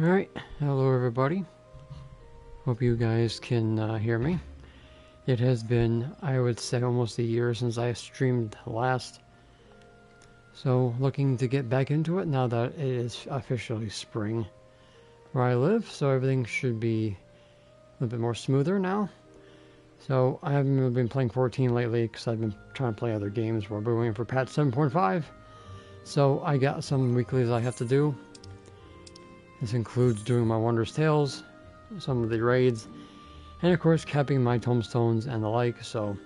Alright, hello everybody. Hope you guys can hear me. It has been, I would say, almost a year since I streamed last. So, looking to get back into it now that it is officially spring where I live. So everything should be a little bit more smoother now. So, I haven't really been playing 14 lately because I've been trying to play other games while we're waiting for patch 7.5. So, I got some weeklies I have to do. This includes doing my Wondrous Tales, some of the raids, and of course capping my tombstones and the like. So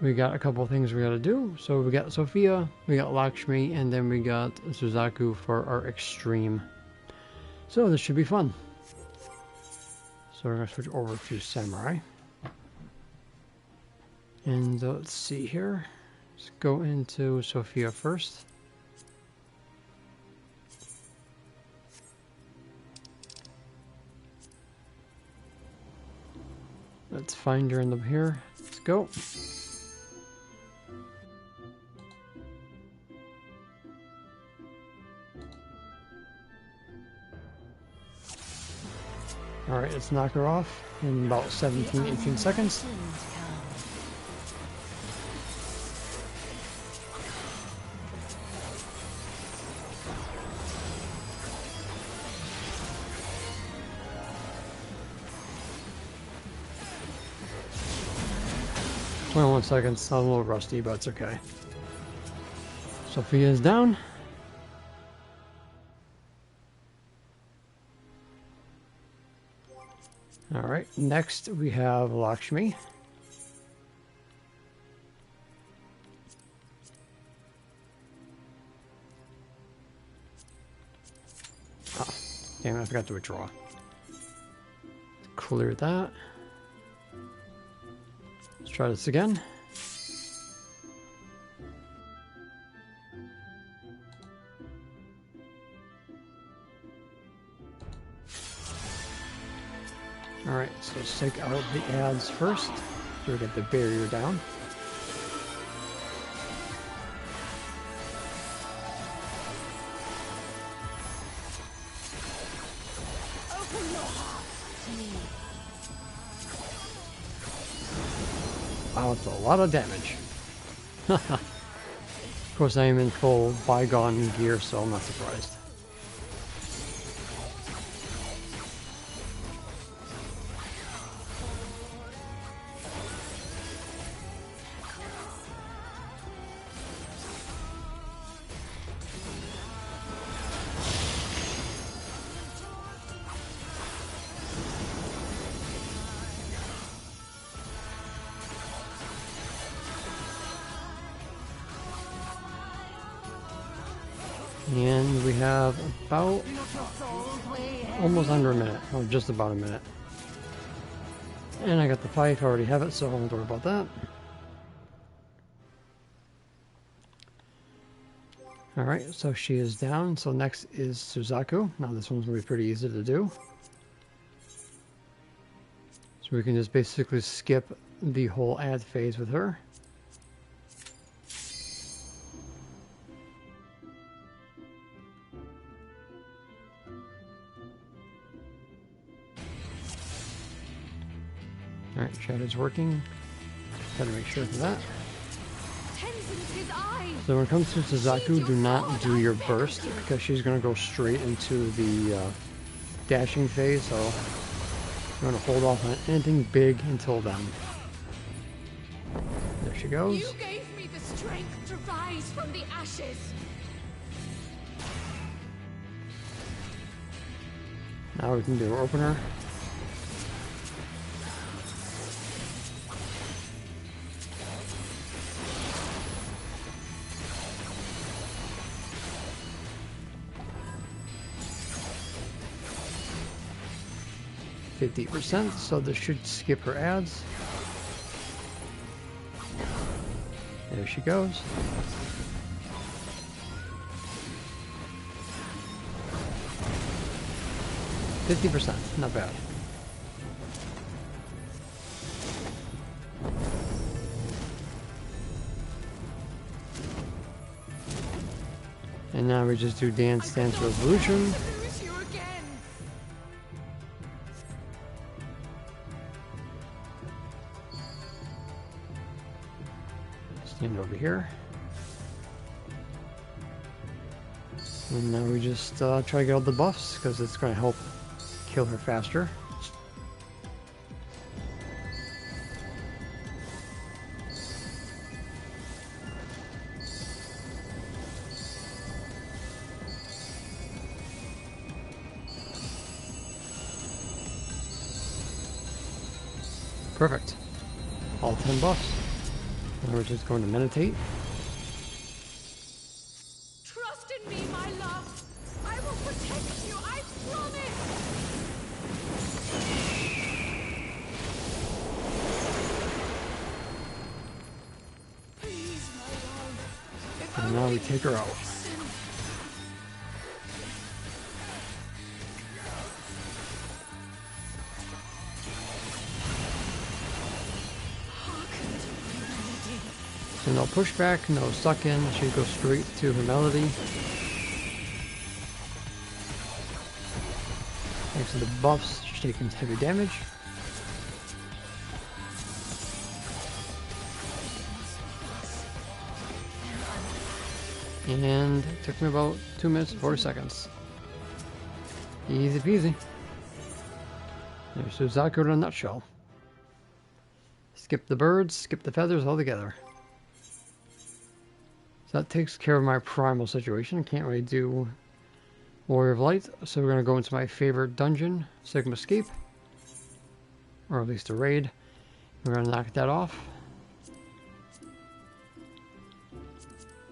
we got a couple of things we got to do. So we got Sophia, we got Lakshmi, and then we got Suzaku for our extreme. So this should be fun. So we're going to switch over to Samurai. And let's see here. Let's go into Sophia first. Let's find her in the here. Let's go. Alright, let's knock her off in about 17-18 seconds. Well, 1 second, I'm a little rusty, but it's okay. Sophia is down. Alright, next we have Lakshmi. Ah, damn it, I forgot to withdraw. Clear that. Try this again. Alright, so let's take out the ads first. So we get the barrier down. Open your heart to me. Wow, it's a lot of damage. Of course, I am in full bygone gear, so I'm not surprised. And we have about almost under a minute, or just about a minute. And I got the pipe, I already have it, so I won't worry about that. Alright, so she is down, so next is Suzaku. Now this one's going to be pretty easy to do. So we can just basically skip the whole ad phase with her. Alright, Shadow's working. Gotta make sure for that. So when it comes to Suzaku, do not do your burst because she's gonna go straight into the dashing phase, so you're gonna hold off on anything big until then. There she goes. You gave me the strength to rise from the ashes. Now we can do our opener. %, so this should skip her ads. There she goes. %, not bad. And now we just do Dance Dance Resolution. Lose you again. Stand over here. And now we just try to get all the buffs, because it's going to help kill her faster. Perfect. All 10 buffs. And we're just going to meditate. Trust in me, my love. I will protect you, I promise. Please, my love. If And now we take her out. listen. Hearken to my melody. So no pushback, no suck in. She goes straight to her melody. Thanks to the buffs, she's taking heavy damage. And it took me about 2 minutes and 40 seconds. Easy peasy. There's Suzaku in a nutshell. Skip the birds, skip the feathers altogether. So that takes care of my primal situation. Can't really do Warrior of Light, so we're going to go into my favorite dungeon, Sigma Escape. Or at least a raid. We're going to knock that off.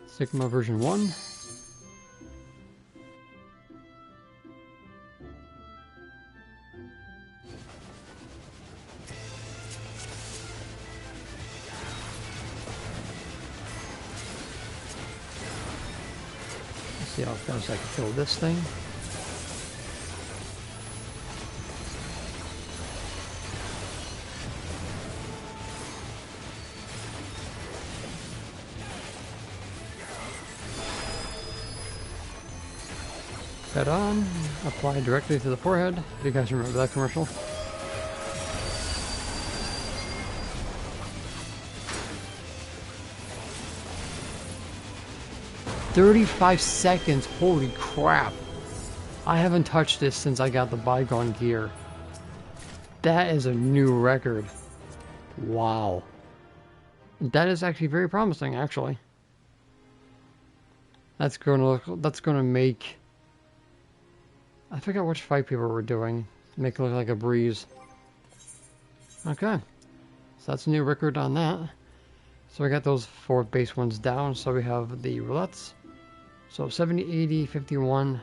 Sigma version 1. Let's see how fast I can kill this thing. Head on, apply directly to the forehead. If you guys remember that commercial. "35 seconds, holy crap. I haven't touched this since I got the bygone gear. That is a new record. Wow. That is actually very promising, actually. That's gonna make... I forgot which fight people were doing. Make it look like a breeze. Okay. So that's a new record on that. So we got those 4 base ones down. So we have the roulettes. So 70, 80, 51,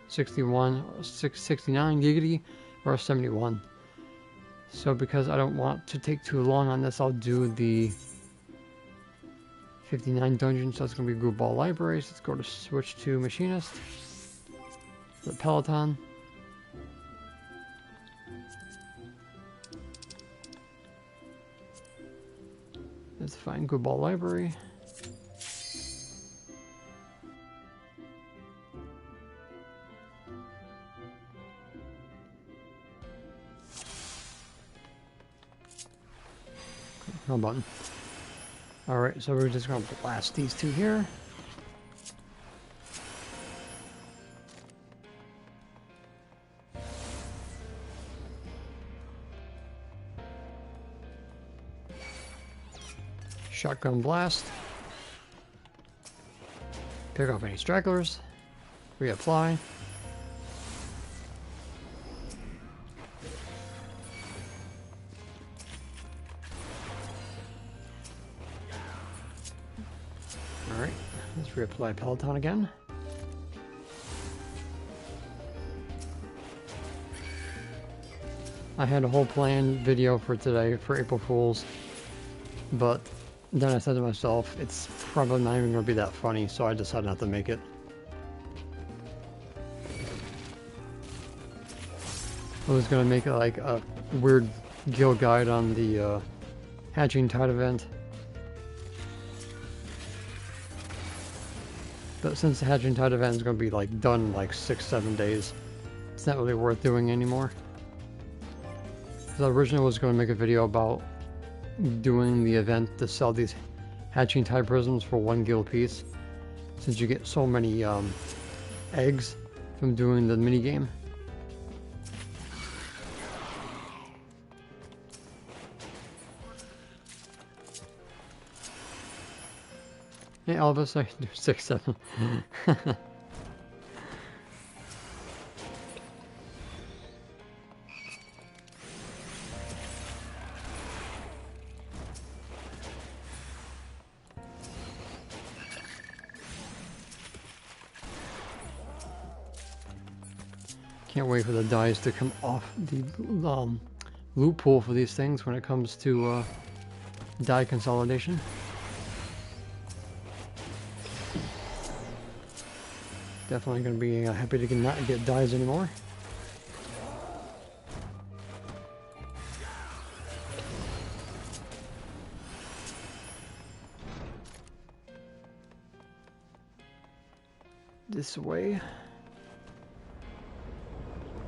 61, 69 giggity, or 71. So because I don't want to take too long on this, I'll do the 59 dungeons. So it's going to be group ball libraries. Let's go to switch to machinist. The Peloton. Let's find group ball library. Wrong button. Alright, so we're just going to blast these two here. Shotgun blast. Pick off any stragglers. Reapply. Alright, let's reapply Peloton again. I had a whole planned video for today for April Fools, but then I said to myself, it's probably not even going to be that funny, so I decided not to make it. I was going to make it like a weird guild guide on the Hatching Tide event. But since the Hatching Tide event is going to be like done in like 6-7 days, it's not really worth doing anymore. So I originally was going to make a video about doing the event to sell these hatching type prisms for 1 gil piece, since you get so many eggs from doing the mini game. Hey Elvis, I can do 6, 7. Can't wait for the dice to come off the loophole for these things when it comes to die consolidation. Definitely going to be happy to not get dies anymore. This way.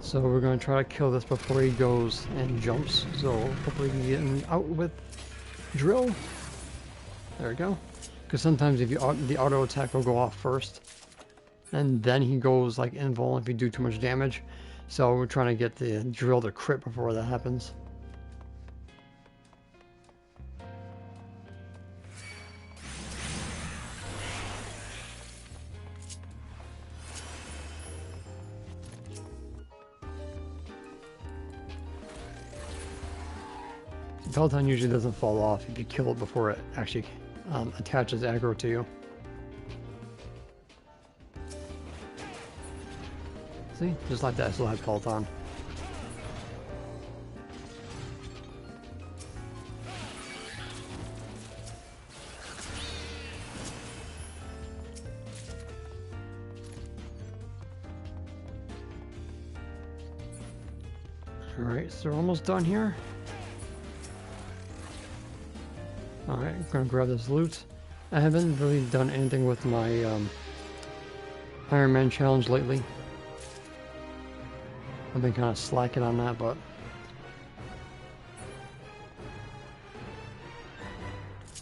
So we're going to try to kill this before he goes and jumps. So hopefully we can get him out with drill. There we go. Because sometimes if you the auto attack will go off first, and then he goes like invuln if you do too much damage. So we're trying to get the drill to crit before that happens. Peloton usually doesn't fall off if you kill it before it actually attaches aggro to you. See? Just like that, I still have Peloton. Alright, so we're almost done here. Alright, I'm gonna grab this loot. I haven't really done anything with my Iron Man challenge lately. I've been kind of slacking on that, but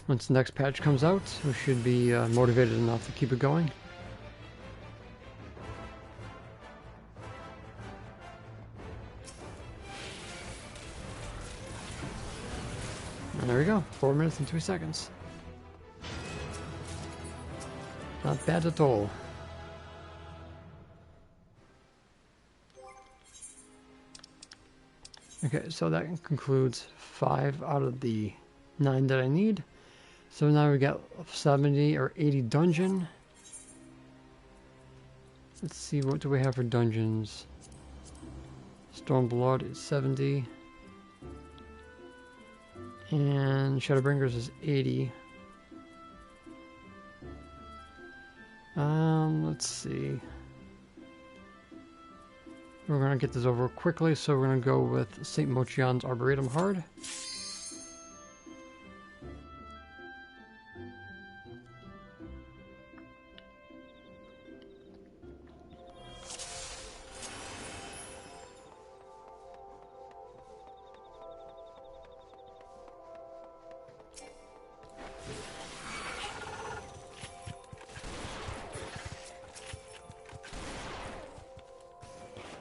once the next patch comes out, we should be motivated enough to keep it going. And there we go, 4 minutes and 2 seconds. Not bad at all. Okay, so that concludes 5 out of the 9 that I need. So now we got 70 or 80 dungeon. Let's see, what do we have for dungeons? Stormblood is 70. And Shadowbringers is 80. Let's see. We're gonna get this over quickly, so we're gonna go with St. Mochion's Arboretum Hard.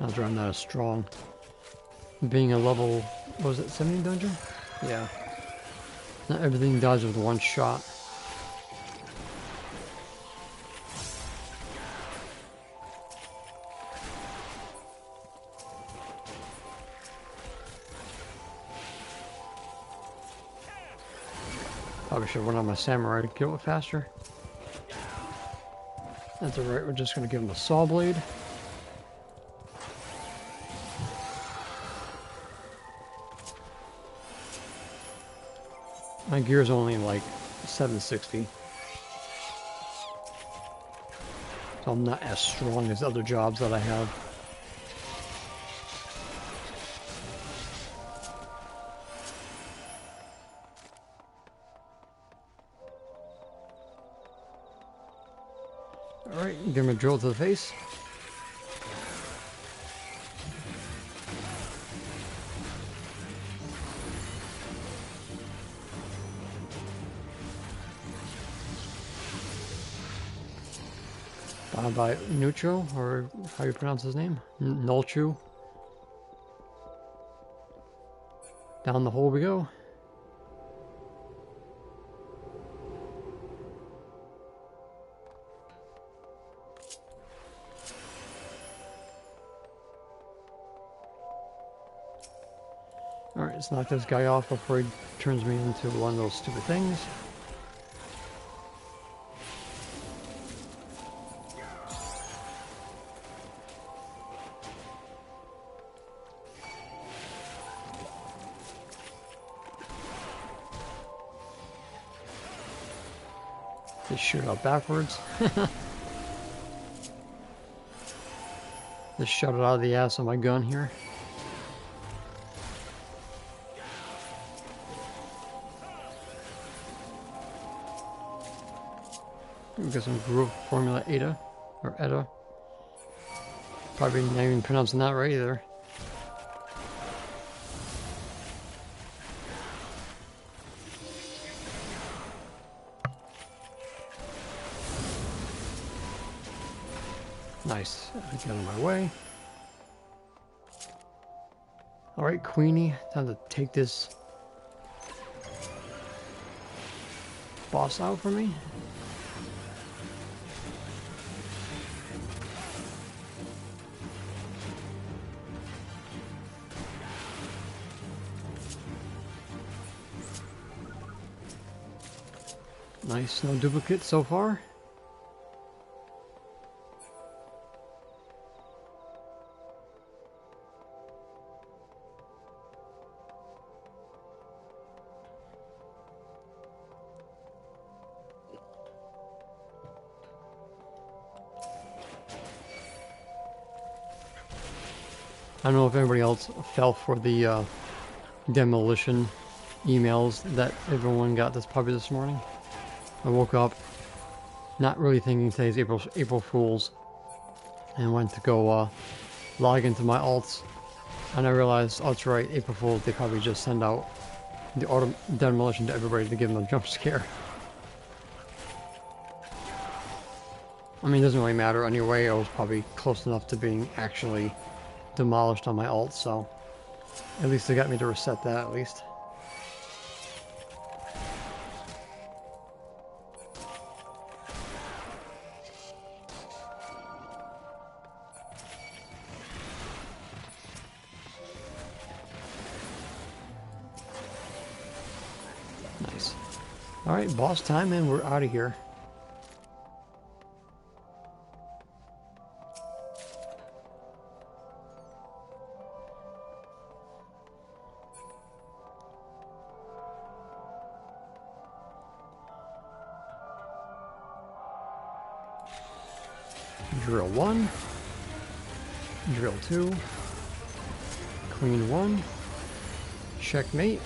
Odds are I'm not as strong. Being a level, what was it, 70 dungeon? Yeah. Not everything dies with one shot. Probably should have went on my samurai to kill it faster. That's alright, we're just gonna give him a saw blade. My gear's only like 760. So I'm not as strong as other jobs that I have. Alright, give him a drill to the face. by Nucho, or how you pronounce his name? Nolchu. Down the hole we go. Alright, let's knock this guy off before he turns me into one of those stupid things. Just shoot out backwards. Just shot it out of the ass of my gun here. We got some growth formula Eta, or Eta. Probably not even pronouncing that right either. Nice. Get out of my way. Alright, Queenie, time to take this boss out for me. Nice, no duplicates so far. I don't know if anybody else fell for the demolition emails that everyone got this morning. I woke up not really thinking today's April Fool's, and went to go log into my alts, and I realized, oh, that's right, April Fool's, they probably just send out the auto demolition to everybody to give them a jump scare. I mean, it doesn't really matter anyway. I was probably close enough to being actually demolished on my alt, so at least they got me to reset that at least. Nice. Alright, boss time, and we're out of here. Drill 1, drill 2, queen 1, checkmate,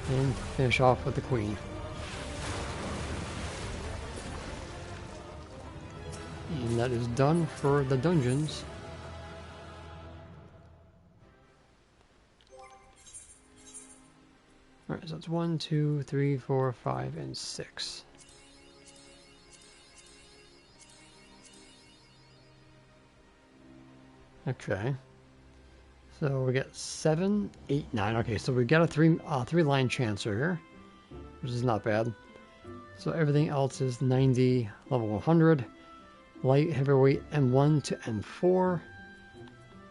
and finish off with the queen. And that is done for the dungeons. Alright, so that's 1, 2, 3, 4, 5, and 6. Okay. So we got 7, 8, 9. Okay, so we got a three-line chancer here, which is not bad. So everything else is 90, level 100, light, heavyweight, M1 to M4,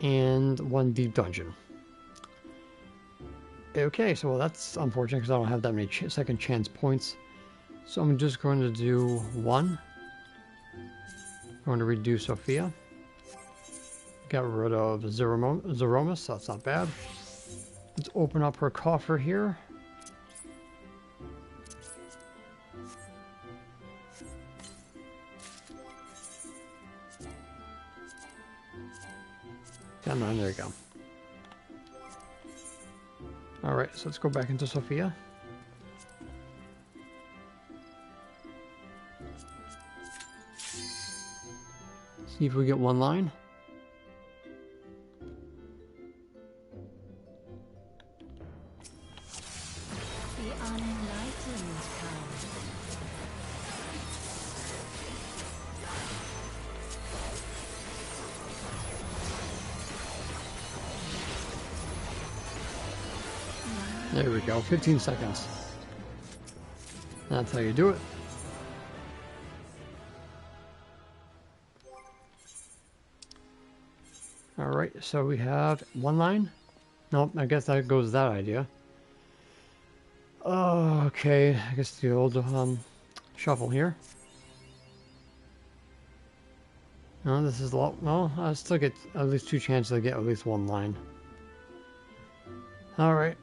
and 1 deep dungeon. Okay, so well, that's unfortunate because I don't have that many second chance points. So I'm just going to do 1. I'm going to redo Sophia. Got rid of Zeromus, so that's not bad. Let's open up her coffer here. Come on, there you go. Alright, so let's go back into Sophia. See if we get one line. The unenlightened There we go, 15 seconds. That's how you do it. Alright, so we have one line. Nope, I guess that goes that idea. Oh, okay, I guess the old shuffle here. No, this is a lot. Well, I still get at least 2 chances to get at least one line. Alright.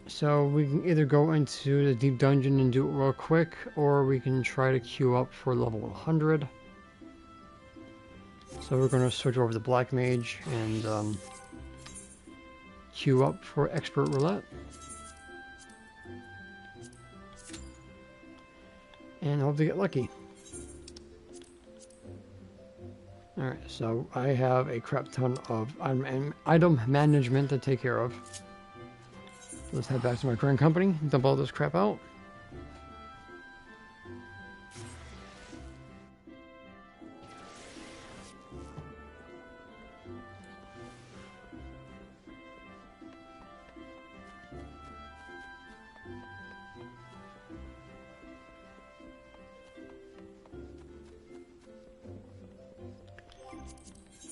So we can either go into the deep dungeon and do it real quick, or we can try to queue up for level 100. So we're going to switch over to Black Mage and queue up for Expert Roulette. And hope to get lucky. Alright, so I have a crap ton of item management to take care of. Let's head back to my current company, dump all this crap out.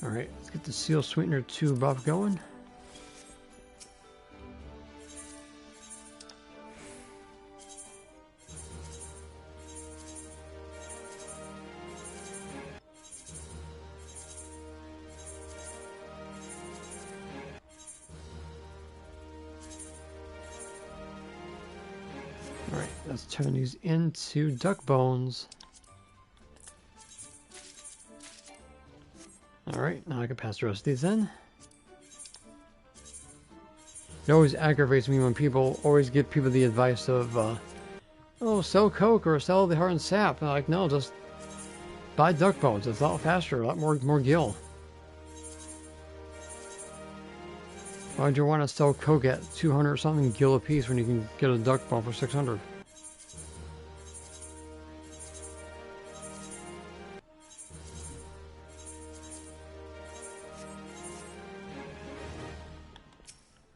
Alright, let's get the Seal Sweetener 2 buff going. Alright, let's turn these into duck bones. Alright, now I can pass the rest of these in. It always aggravates me when people always give people the advice of, oh, sell coke or sell the heart and sap. And I'm like, no, just buy duck bones. It's a lot faster, a lot more gil. Why would you want to sell coke at 200 something gil a piece when you can get a duck bone for 600?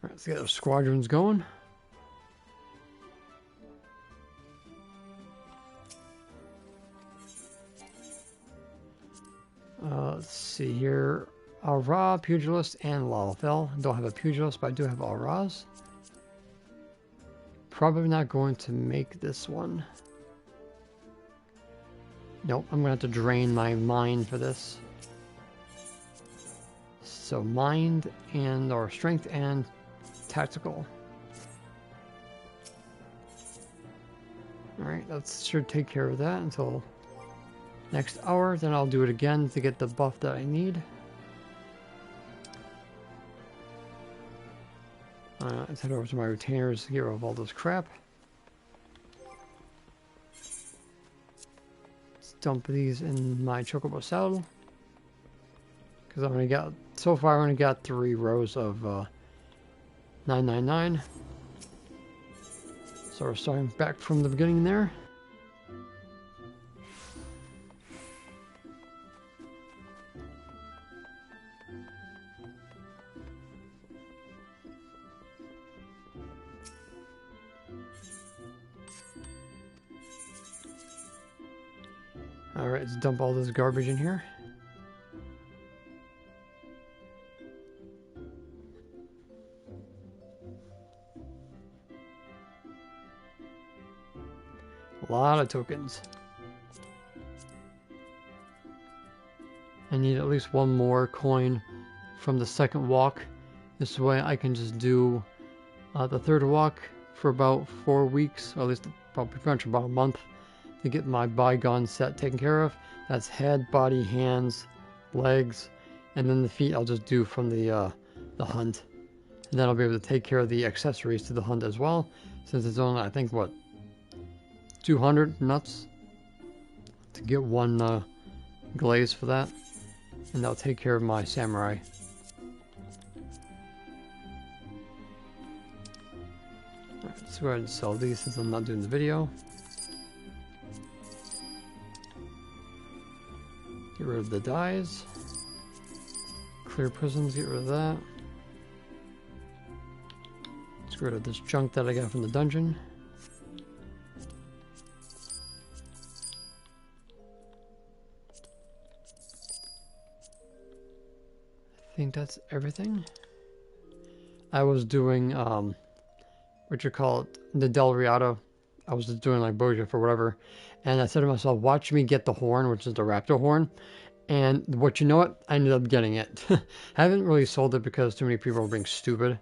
Let's get those squadrons going. Let's see here. Aura, Pugilist, and Lalafell. Don't have a Pugilist, but I do have Auras. Probably not going to make this one. Nope, I'm going to have to drain my mind for this. So mind and or strength and tactical. Alright, that should take care of that until next hour. Then I'll do it again to get the buff that I need. Let's head over to my retainers to get rid of all this crap. Let's dump these in my chocobo saddle. Because I've only got, so far I only got 3 rows of 999. So we're starting back from the beginning there. Alright, let's dump all this garbage in here. A lot of tokens. I need at least one more coin from the second walk. This way I can just do the third walk for about 4 weeks, or at least probably pretty much about a month, to get my bygone set taken care of. That's head, body, hands, legs, and then the feet I'll just do from the hunt. And then I'll be able to take care of the accessories to the hunt as well, since it's only, I think, what, 200 nuts to get one glaze for that, and that'll take care of my samurai. Alright, let's go ahead and sell these since I'm not doing the video. Get rid of the dyes. Clear prisms, get rid of that. Let's get rid of this junk that I got from the dungeon. I think that's everything. I was doing, what you call it, the Del Riata. I was just doing like Boja for whatever. And I said to myself, watch me get the horn, which is the raptor horn. And what you know what? I ended up getting it. I haven't really sold it because too many people are being stupid.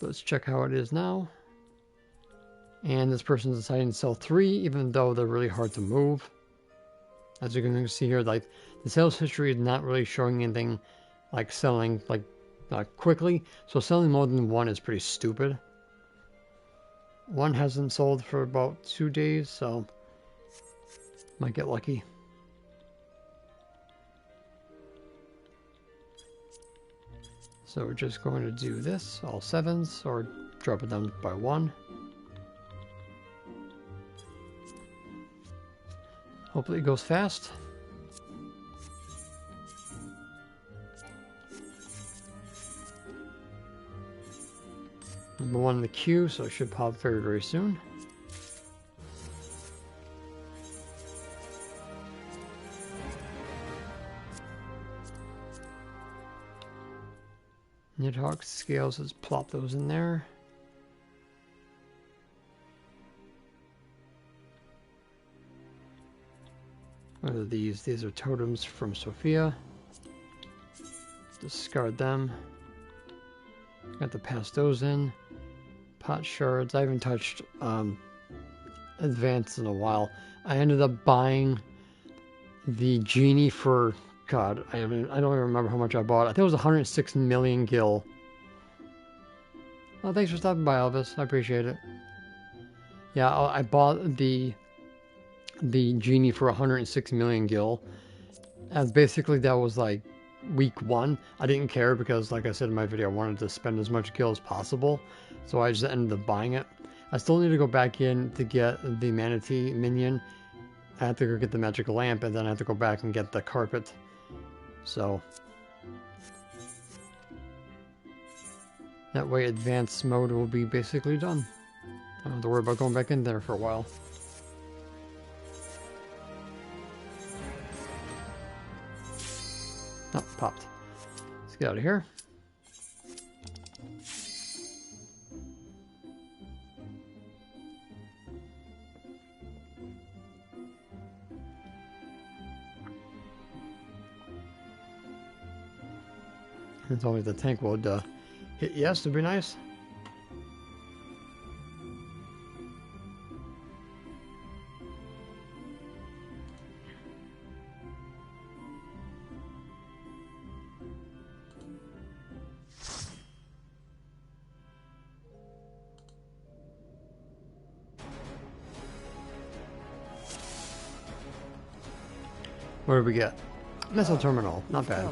Let's check how it is now. And this person's deciding to sell 3, even though they're really hard to move. As you can see here, like the sales history is not really showing anything like selling like quickly. So selling more than 1 is pretty stupid. 1 hasn't sold for about 2 days, so might get lucky. So we're just going to do this, all 7s, or drop it down by 1. Hopefully it goes fast. Number 1 in the queue, so it should pop very, very soon. Nidhogg scales, let's plop those in there. What are these? These are totems from Sophia. Discard them. Got to pass those in. Pot shards. I haven't touched advanced in a while. I ended up buying the genie for, God, I don't even remember how much I bought. I think it was 106 million gil. Well, thanks for stopping by, Elvis. I appreciate it. Yeah, I bought the genie for 106 million gil. And basically that was like week 1. I didn't care because, like I said in my video, I wanted to spend as much gil as possible. So I just ended up buying it. I still need to go back in to get the manatee minion. I have to go get the magic lamp, and then I have to go back and get the carpet. So that way advanced mode will be basically done. I don't have to worry about going back in there for a while. Oh, popped. Let's get out of here. It's always the tank would hit yes to be nice. What do we get? Missile terminal, not bad.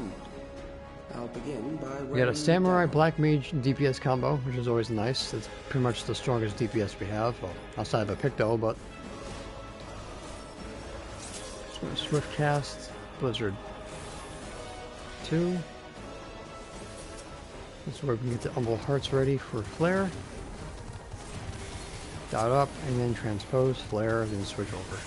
I'll begin by We got a samurai black mage DPS combo, which is always nice. It's pretty much the strongest DPS we have, well, outside of a Picto, but swift cast, Blizzard 2. This is where we can get the Humble Hearts ready for flare. Dot up and then transpose, flare, then switch over.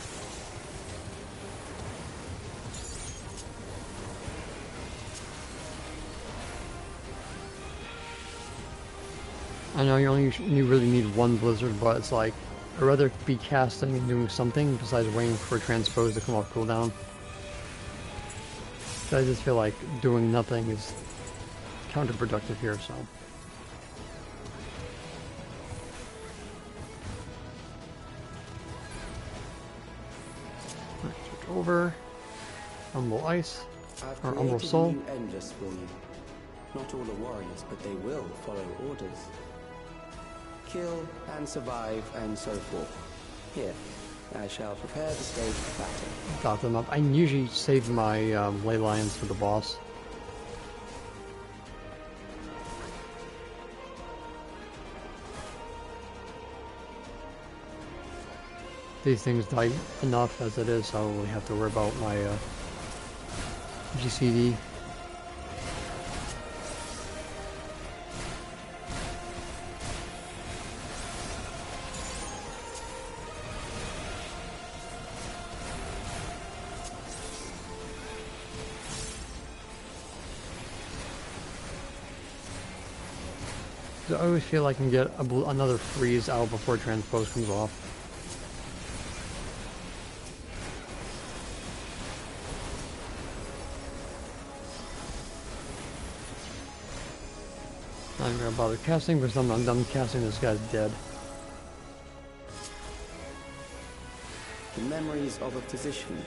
I know you really need 1 Blizzard, but it's like, I'd rather be casting and doing something besides waiting for transpose to come off cooldown. So I just feel like doing nothing is counterproductive here, so. Right, switch over. Humble Ice, or Humble Soul. Endless for you. Not all are warriors, but they will follow orders. Kill and survive and so forth. Here, I shall prepare the stage for battle. Dot them up. I usually save my ley lines for the boss. These things die enough as it is, so I don't really have to worry about my GCD. I always feel I can get another freeze out before transpose comes off. Not even gonna bother casting because I'm done casting. This guy's dead. The memories of a physician.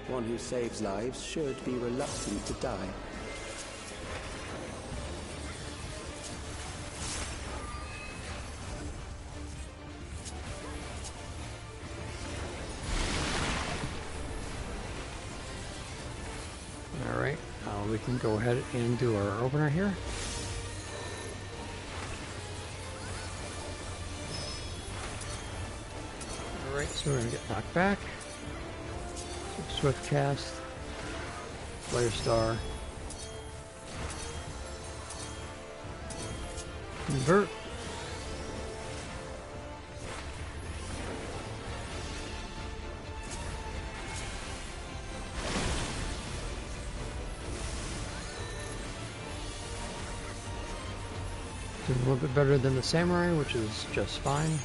One who saves lives should be reluctant to die. Alright, we can go ahead and do our opener here. Alright, so we're going to get knocked back. Swift cast. Flare Star. Convert. Doing a little bit better than the Samurai, which is just fine.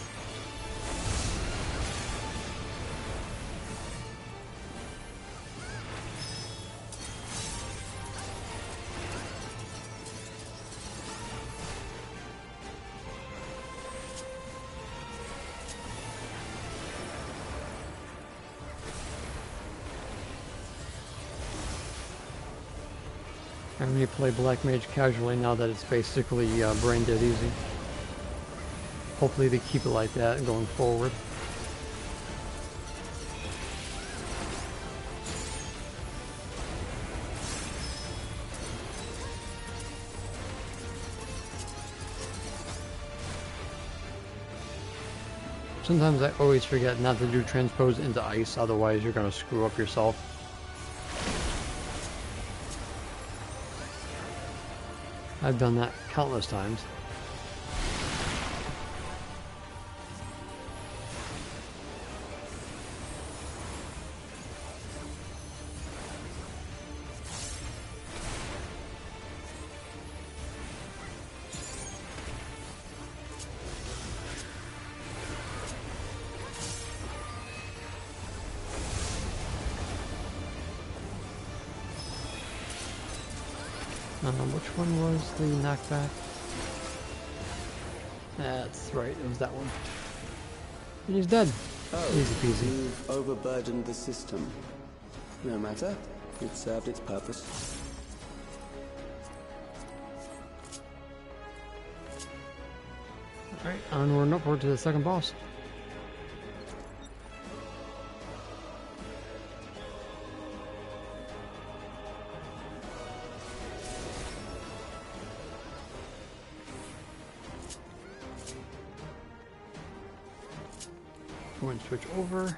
I'm going to play Black Mage casually now that it's basically brain dead easy. Hopefully they keep it like that going forward. Sometimes I always forget not to do transpose into ice, otherwise you're going to screw up yourself. I've done that countless times. Which one was the knockback? That's right, it was that one. And he's dead. Oh, easy peasy. You've overburdened the system. No matter, it served its purpose. Alright, onward and upward to the second boss. Go and switch over.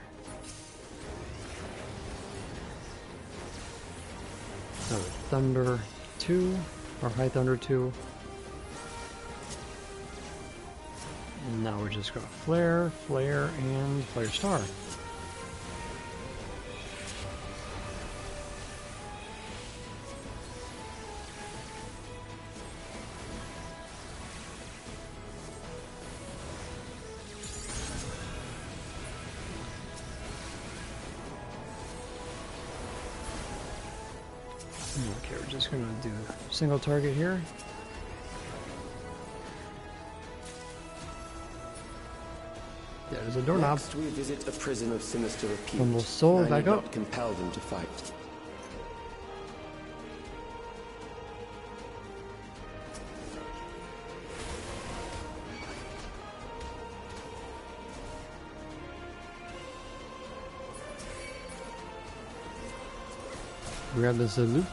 Thunder 2, or High Thunder 2. And now we're just going to flare, flare, and flare star. Okay, we're just going to do a single target here. Yeah, there's a doorknob. Next, we visit a prison of sinister repute. Almost soul, I back need up. not compel them to fight. Grab the loot.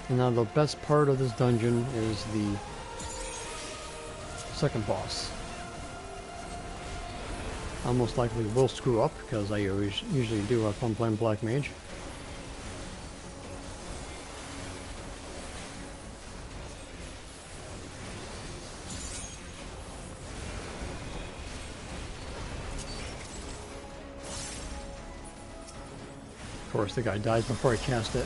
And now the best part of this dungeon is the second boss. I most likely will screw up because I usually do if I'm playing Black Mage. Of course, the guy dies before I cast it.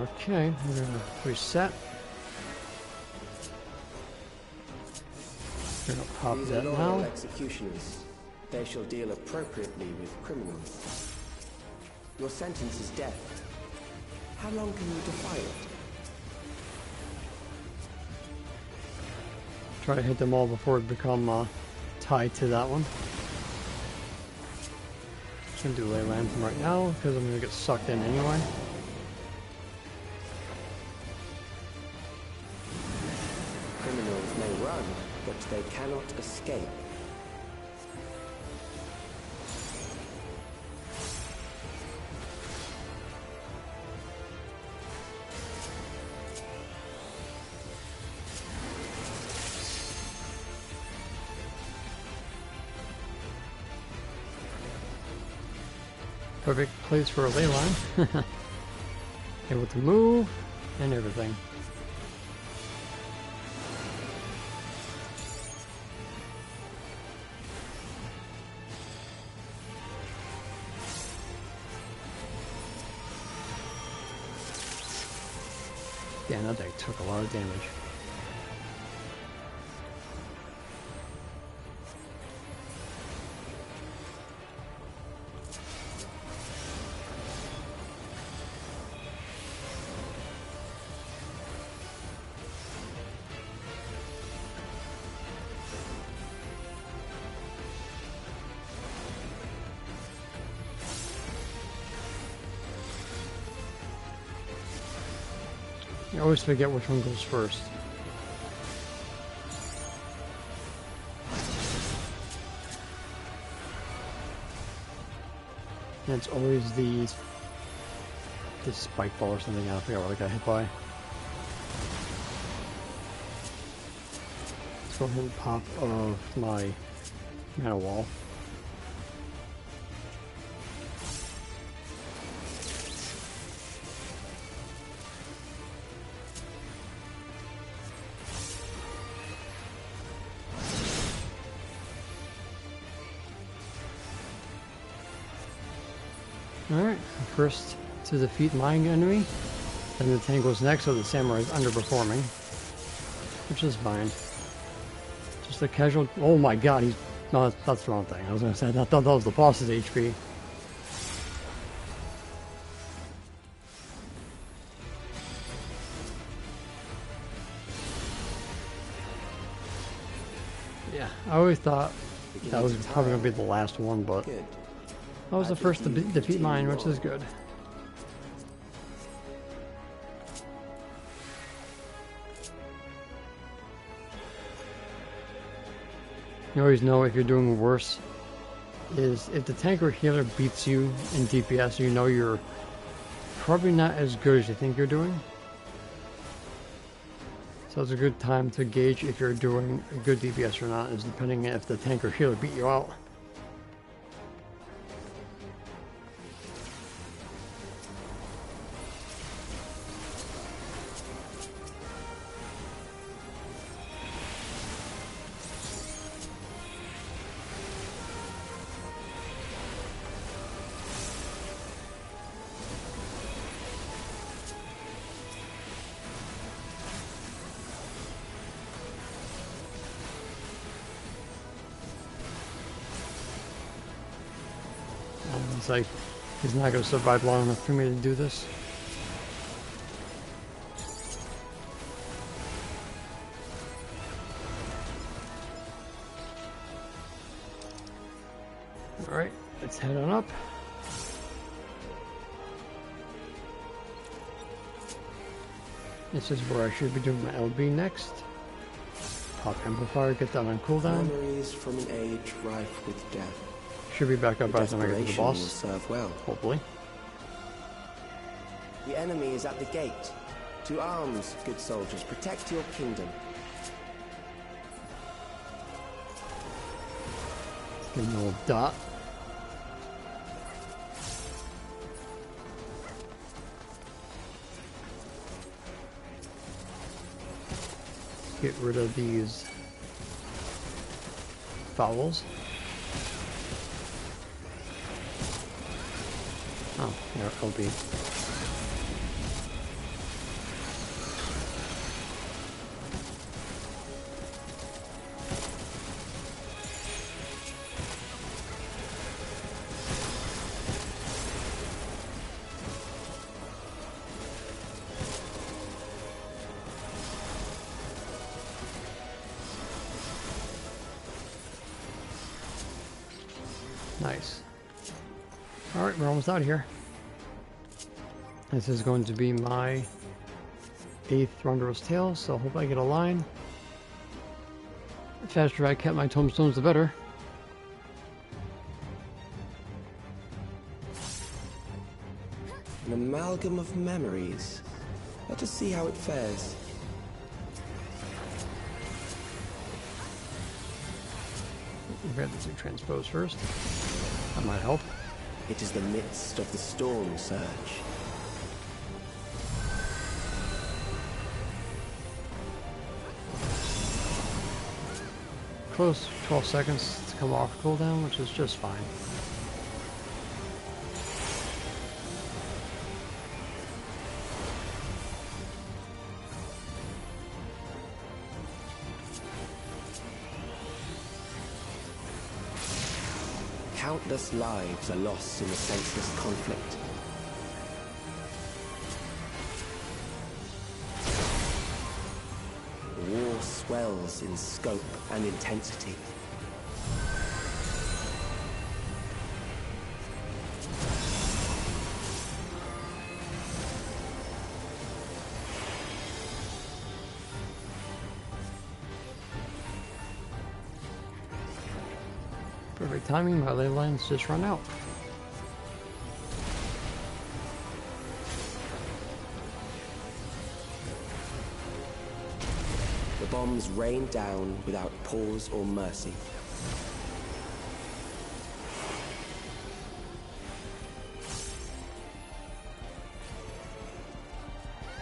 Okay, we're gonna reset. We're gonna pop These that are loyal now. executioners. They shall deal appropriately with criminals. Your sentence is death. How long can you defy it? Try to hit them all before it become tied to that one. Just gonna do ley line from right now because I'm gonna get sucked in anyway. Criminals may run, but they cannot escape. Perfect place for a ley line. Able to move and everything. Damn, that thing took a lot of damage. I always forget which one goes first. And it's always the spike ball or something. I forgot what I got hit by. Let's go ahead and pop of my mana wall. Alright, first to defeat my enemy, then the tank goes next, so the samurai is underperforming, which is fine. Just a casual, oh my god, he's, no, that's the wrong thing. I was gonna say, I thought that was the boss's HP. Yeah, I always thought that was probably gonna be the last one, but Good. that was the first to defeat mine, which is good. You always know if you're doing worse is if the tank or healer beats you in DPS, you know you're probably not as good as you think you're doing. So it's a good time to gauge if you're doing a good DPS or not, is depending if the tank or healer beat you out. It's like, he's not going to survive long enough for me to do this. Alright, let's head on up. This is where I should be doing my LB next. Pop Amplifier, get that on cooldown. Memories from an age rife with death. Should be back up by the time I get to the Desperation will boss. serve well. Hopefully. The enemy is at the gate. To arms, good soldiers. Protect your kingdom. Give him a little dot. Get rid of these fouls. Oh, yeah, LB. Nice. Alright, we're almost out of here. This is going to be my 8th Ronderos Tale, so I hope I get a line. The faster I kept my tombstones, the better. An amalgam of memories. Let us see how it fares. We have to transpose first. That might help. It is the midst of the storm surge. Close, 12 seconds to come off cooldown, which is just fine. Countless lives are lost in the senseless conflict. The war swells in scope and intensity. Perfect timing, my ley lines just run out. The bombs rain down without pause or mercy.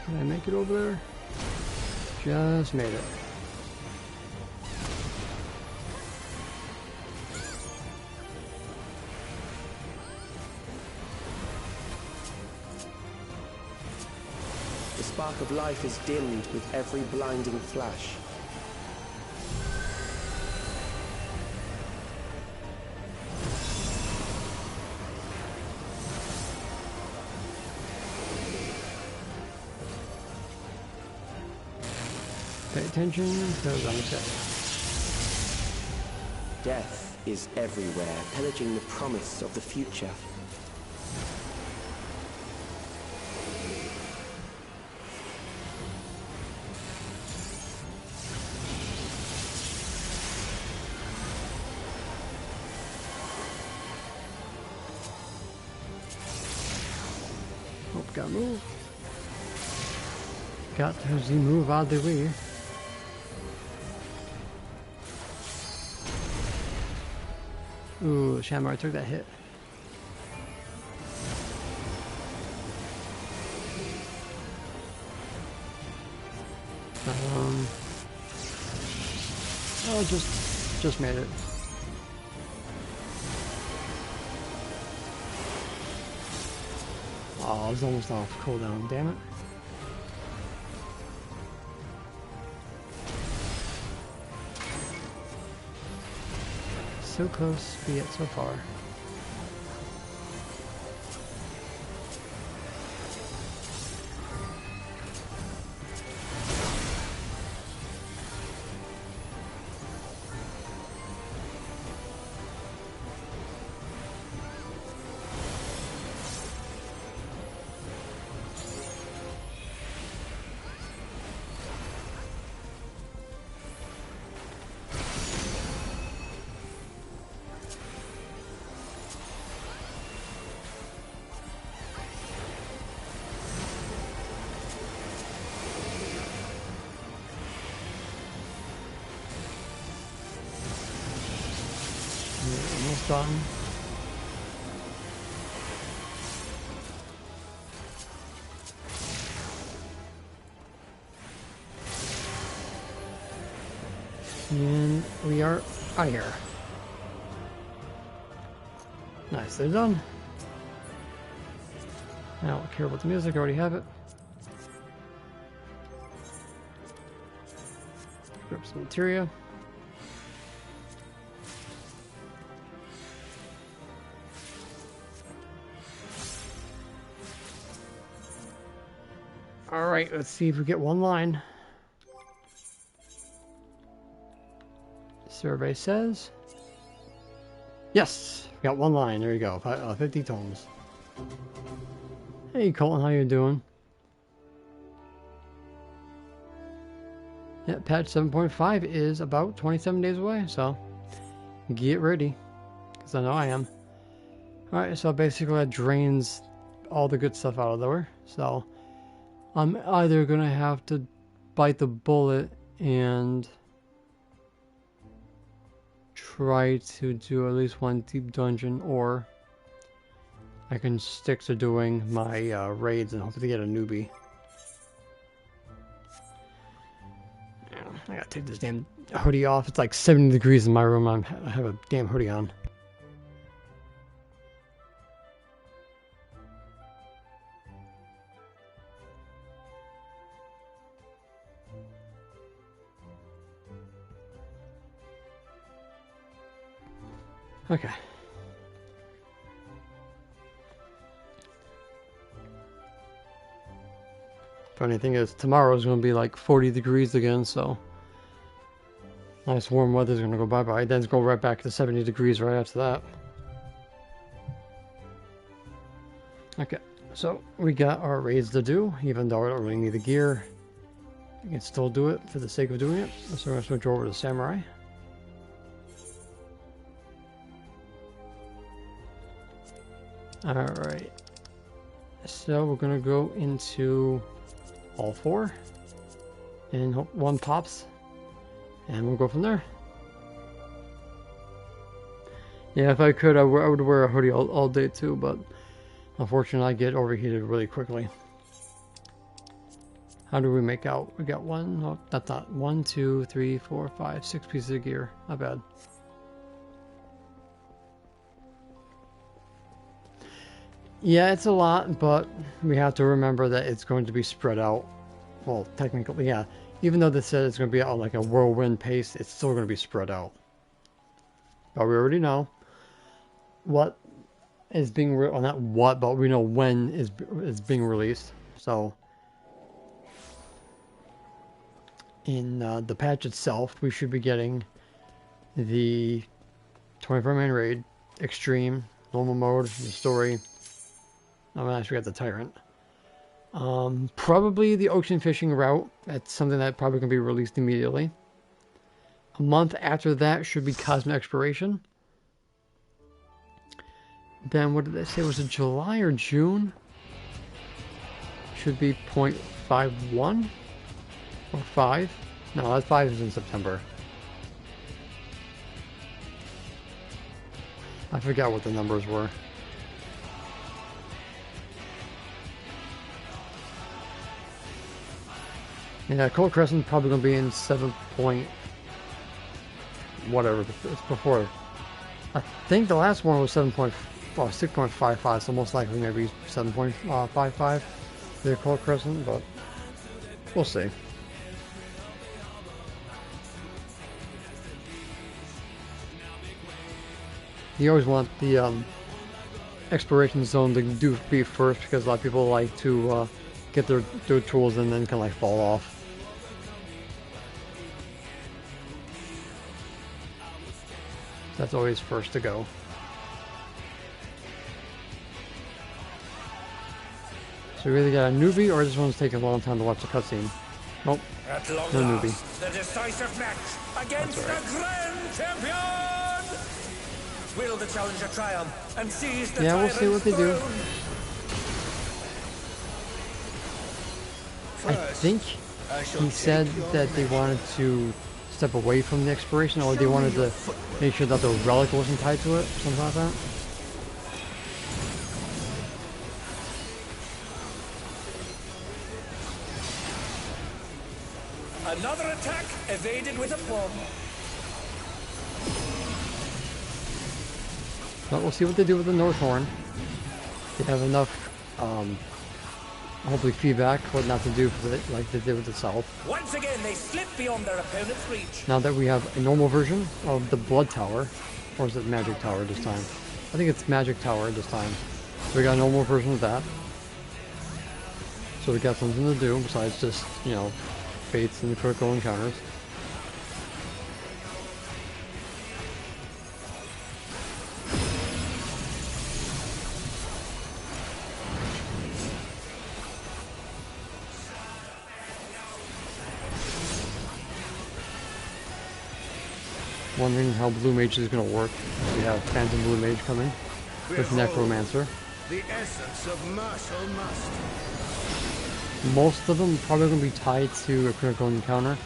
Can I make it over there? Just made it. The spark of life is dimmed with every blinding flash. Pay attention, because I'm set. Death is everywhere, pillaging the promise of the future. Oh, gotta move. Got to move out of the way. Ooh, Shamar took that hit. Oh, just made it. Oh, I was almost off cooldown, damn it. So close, be it so far. Almost done. And we are out of here. Nice, they're done. I don't care about the music, I already have it. Grab some materia. Alright, let's see if we get one line. Survey says Yes! We got one line. There you go. 50 tomes. Hey, Colton. How you doing? Yeah, patch 7.5 is about 27 days away, so get ready. Because I know I am. Alright, so basically that drains all the good stuff out of there. So I'm either going to have to bite the bullet and try to do at least one deep dungeon, or I can stick to doing my raids and hopefully get a newbie. I gotta take this damn hoodie off. It's like 70 degrees in my room. I have a damn hoodie on. Okay. Funny thing is, tomorrow's going to be like 40 degrees again, so nice warm weather's going to go bye-bye. Then it's going right back to 70 degrees right after that. Okay, so we got our raids to do, even though I don't really need the gear. I can still do it for the sake of doing it. So we're going to switch over to Samurai. Alright, so we're going to go into all 4 and hope one pops, and we'll go from there. Yeah, if I could, I would wear a hoodie all day too, but unfortunately I get overheated really quickly. How do we make out? We got one, oh, that's not 1, 2, 3, 4, 5, 6 pieces of gear. Not bad. Yeah, it's a lot, but we have to remember that it's going to be spread out. Well, technically, yeah. Even though they said it's going to be at like a whirlwind pace, it's still going to be spread out. But we already know what is being, well, not what, but we know when is being released. So, in the patch itself, we should be getting the 24-man raid, extreme, normal mode, the story. Oh, actually, we got the Tyrant. Probably the ocean fishing route. That's something that probably can be released immediately. A month after that should be Cosmic Exploration. Then, what did they say? Was it July or June? Should be 0.51? Or 5? No, that 5 is in September. I forgot what the numbers were. Yeah, Cold Crescent probably going to be in 7 point... whatever, it's before. I think the last one was 6.55, so most likely maybe 7.55 for the Cold Crescent, but we'll see. You always want the exploration zone to be first, because a lot of people like to get their tools and then kind of like fall off. That's always first to go. So we either got a newbie or this one's taking a long time to watch the cutscene. Nope, no newbie. The decisive match against the grand champion. Will the challenger triumph and seize the we'll see what they do. I think he said that they wanted to step away from the exploration, or they wanted to make sure that the relic wasn't tied to it, something like that. Another attack evaded with aplomb. But we'll see what they do with the North Horn. They have enough, hopefully feedback what not to do for it, like they did with the South. Once again, they slip beyond their opponent's reach. Now that we have a normal version of the Blood Tower, or is it Magic Tower this time? I think it's Magic Tower this time. So we got a normal version of that. So we got something to do besides just, you know, fates and critical encounters. wondering how Blue Mage is going to work. We have Phantom Blue Mage coming with Necromancer. The essence of martial must. Most of them probably going to be tied to a critical encounter.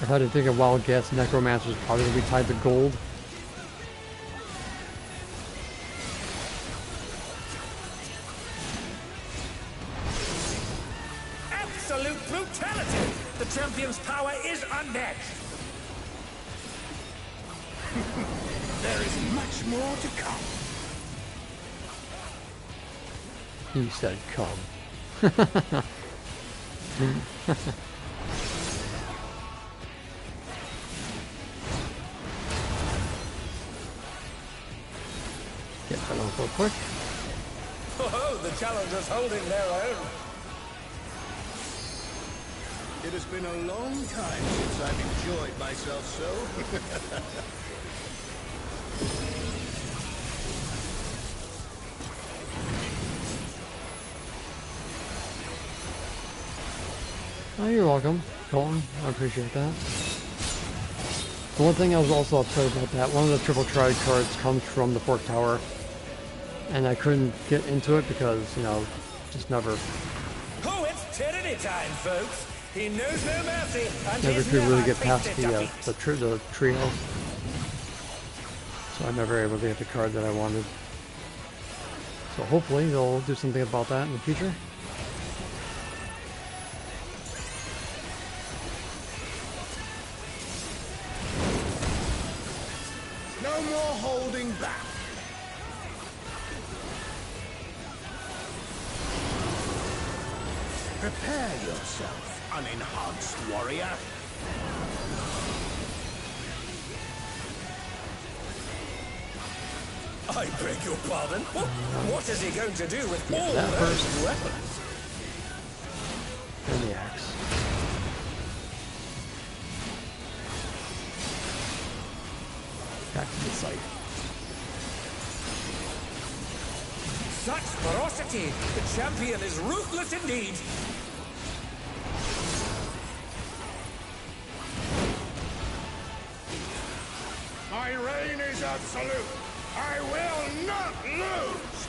If I had to take a wild guess, Necromancer is probably going to be tied to gold. Absolute brutality! The champion's power is unmatched! There is much more to come. He said come. Get that off real quick. Oh, the challenger's holding their own. It has been a long time since I've enjoyed myself so. Oh, you're welcome, Colton. I appreciate that. The one thing I was also upset about that, one of the triple triad cards comes from the Fork Tower, and I couldn't get into it because, you know, just never Oh, it's tyranny time, folks! He knows no mercy, and never he's could really get faced past defeat. the trio. So I'm never able to get the card that I wanted. So hopefully they'll do something about that in the future. No more holding back. Prepare yourself, unenhanced warrior. I beg your pardon? What is he going to do with all that those first. weapons? And the axe. Back to the site. Such ferocity! The champion is ruthless indeed! My reign is absolute. I will not lose.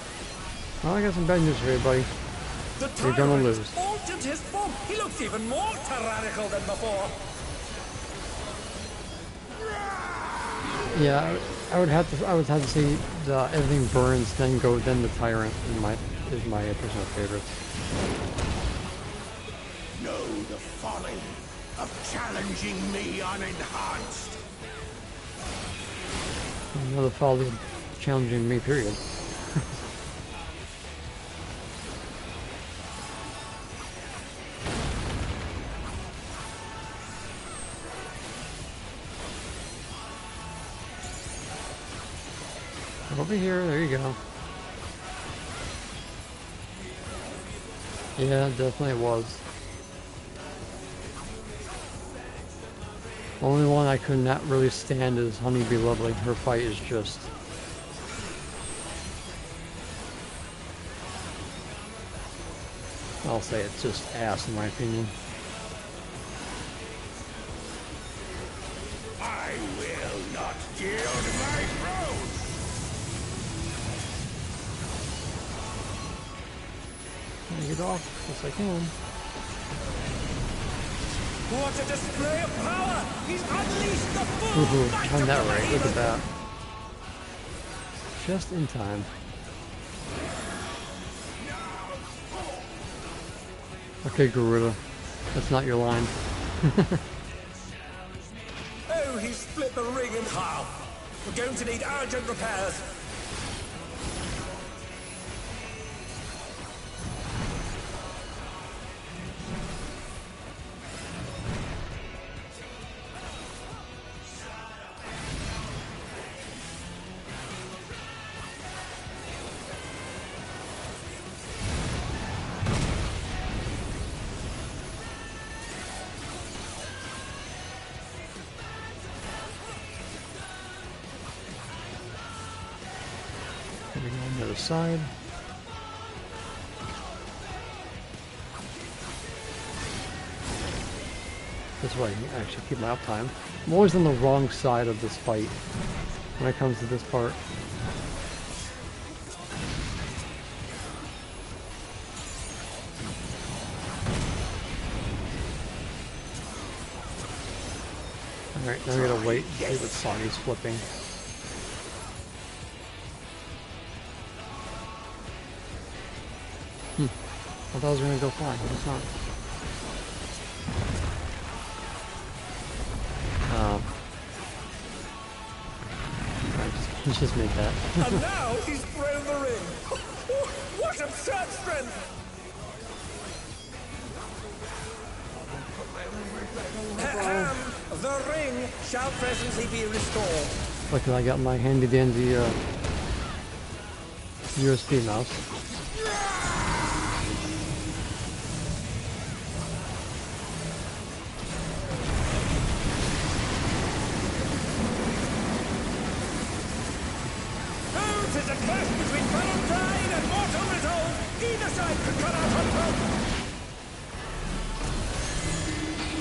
Well, I got some bad news for everybody. The You're gonna tyrant lose. altered his form! He looks even more tyrannical than before! Yeah, I would have to say the everything burns, then the tyrant is my personal favorite. Know the folly of challenging me unenhanced. Another folly of challenging me, period. Over here, there you go. Yeah, definitely it was. Only one I could not really stand is Honeybee Lovely. Her fight is just... I'll say it's just ass in my opinion. I will not yield my throne. Get off, yes I can. What a display of power! He's unleashed the full Ooh, might timed of that the right, look at behemoth! that. Just in time. Okay, Garuda. That's not your line. Oh, he split the ring in half! We're going to need urgent repairs! Moving on the other side. This way I can actually keep my uptime. I'm always on the wrong side of this fight when it comes to this part. Alright, now we gotta wait and see what song he's flipping. I thought I was gonna go flying, but it's not. Let's just make that. And now he's thrown the ring. What absurd strength! The ring shall presently be restored. Luckily I got my handy dandy USB mouse. Tis a clash between Valentine and mortal resolve. Either side could cut out on top.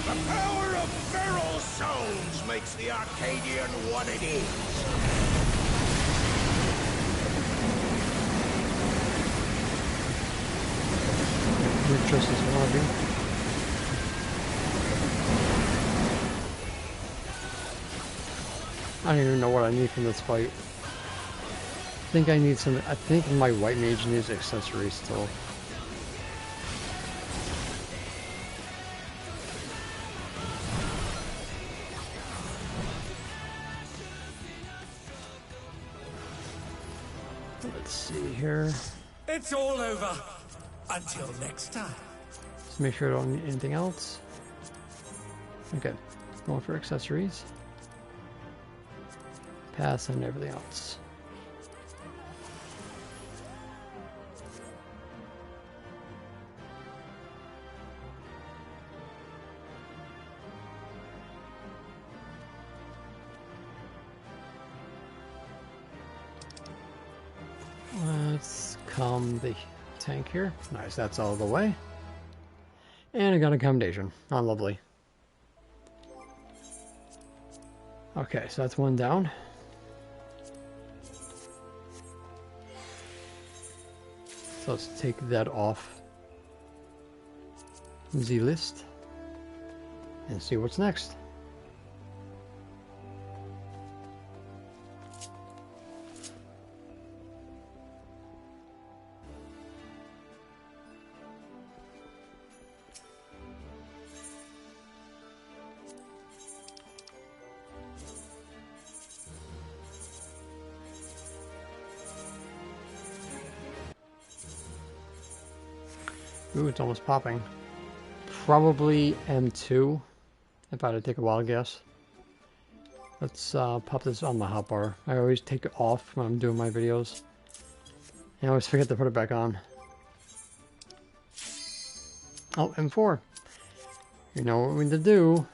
The power of feral souls makes the Arcadian what it is. You're just as wannabe. I don't even know what I need from this fight. I think I need some. I think my white mage needs accessories still. Let's see here. It's all over. Until next time. Just make sure I don't need anything else. Okay, going for accessories. Pass and everything else. Let's calm the tank here. Nice, that's all the way. And I got accommodation. Oh, lovely. Okay, so that's one down. So let's take that off the list and see what's next. Ooh, it's almost popping. Probably M2, if I had to take a wild guess. Let's pop this on the hotbar. I always take it off when I'm doing my videos. And I always forget to put it back on. Oh, M4. You know what we need to do.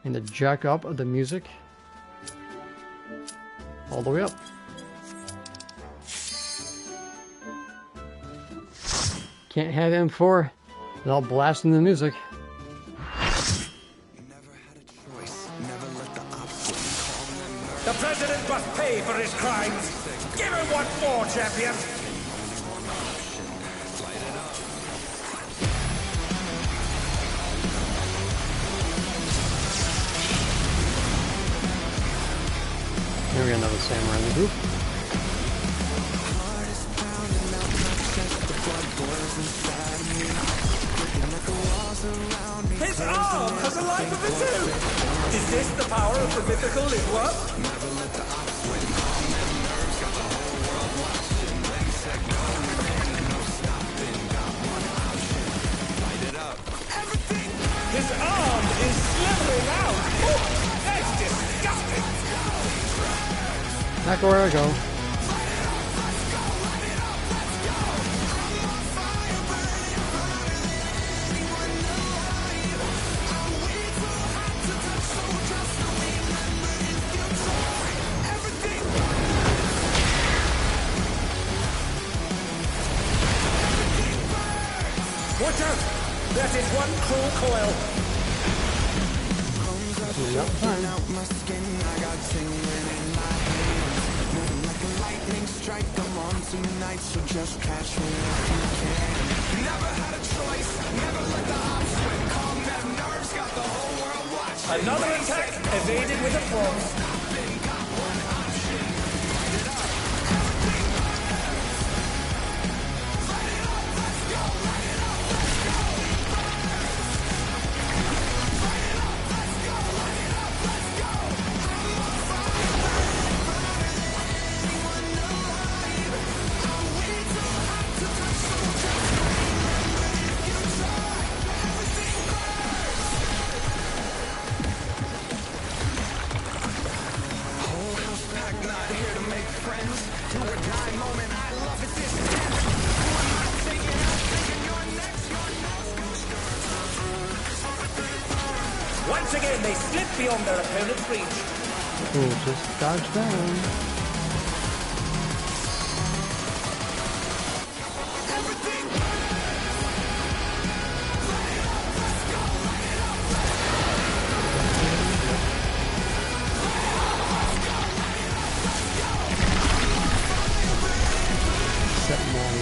We need to jack up the music all the way up. Can't have M4 without blasting the music. The president must pay for his crimes. Give him what for, champion. Here we got another samurai in the group. His arm has a life of its own. Is this the power of the mythical Linworm? His arm is slithering out. Oh, that's disgusting. Back where I go. Watch out! That is one cruel coil. Enough time. Another attack evaded with applause. Once again, they slip beyond their opponent's reach. Oh, just dodge down. Set my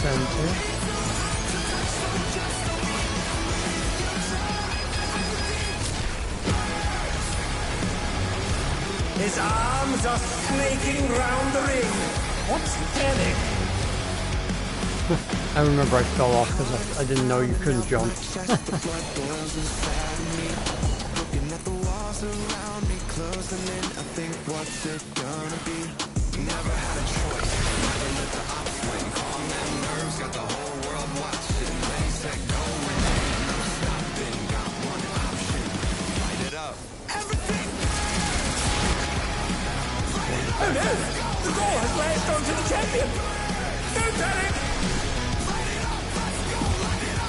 center. His arms are snaking round the ring. What's happening? I remember I fell off because I didn't know you couldn't jump. Oh no! The ball has lashed onto the champion! Don't panic!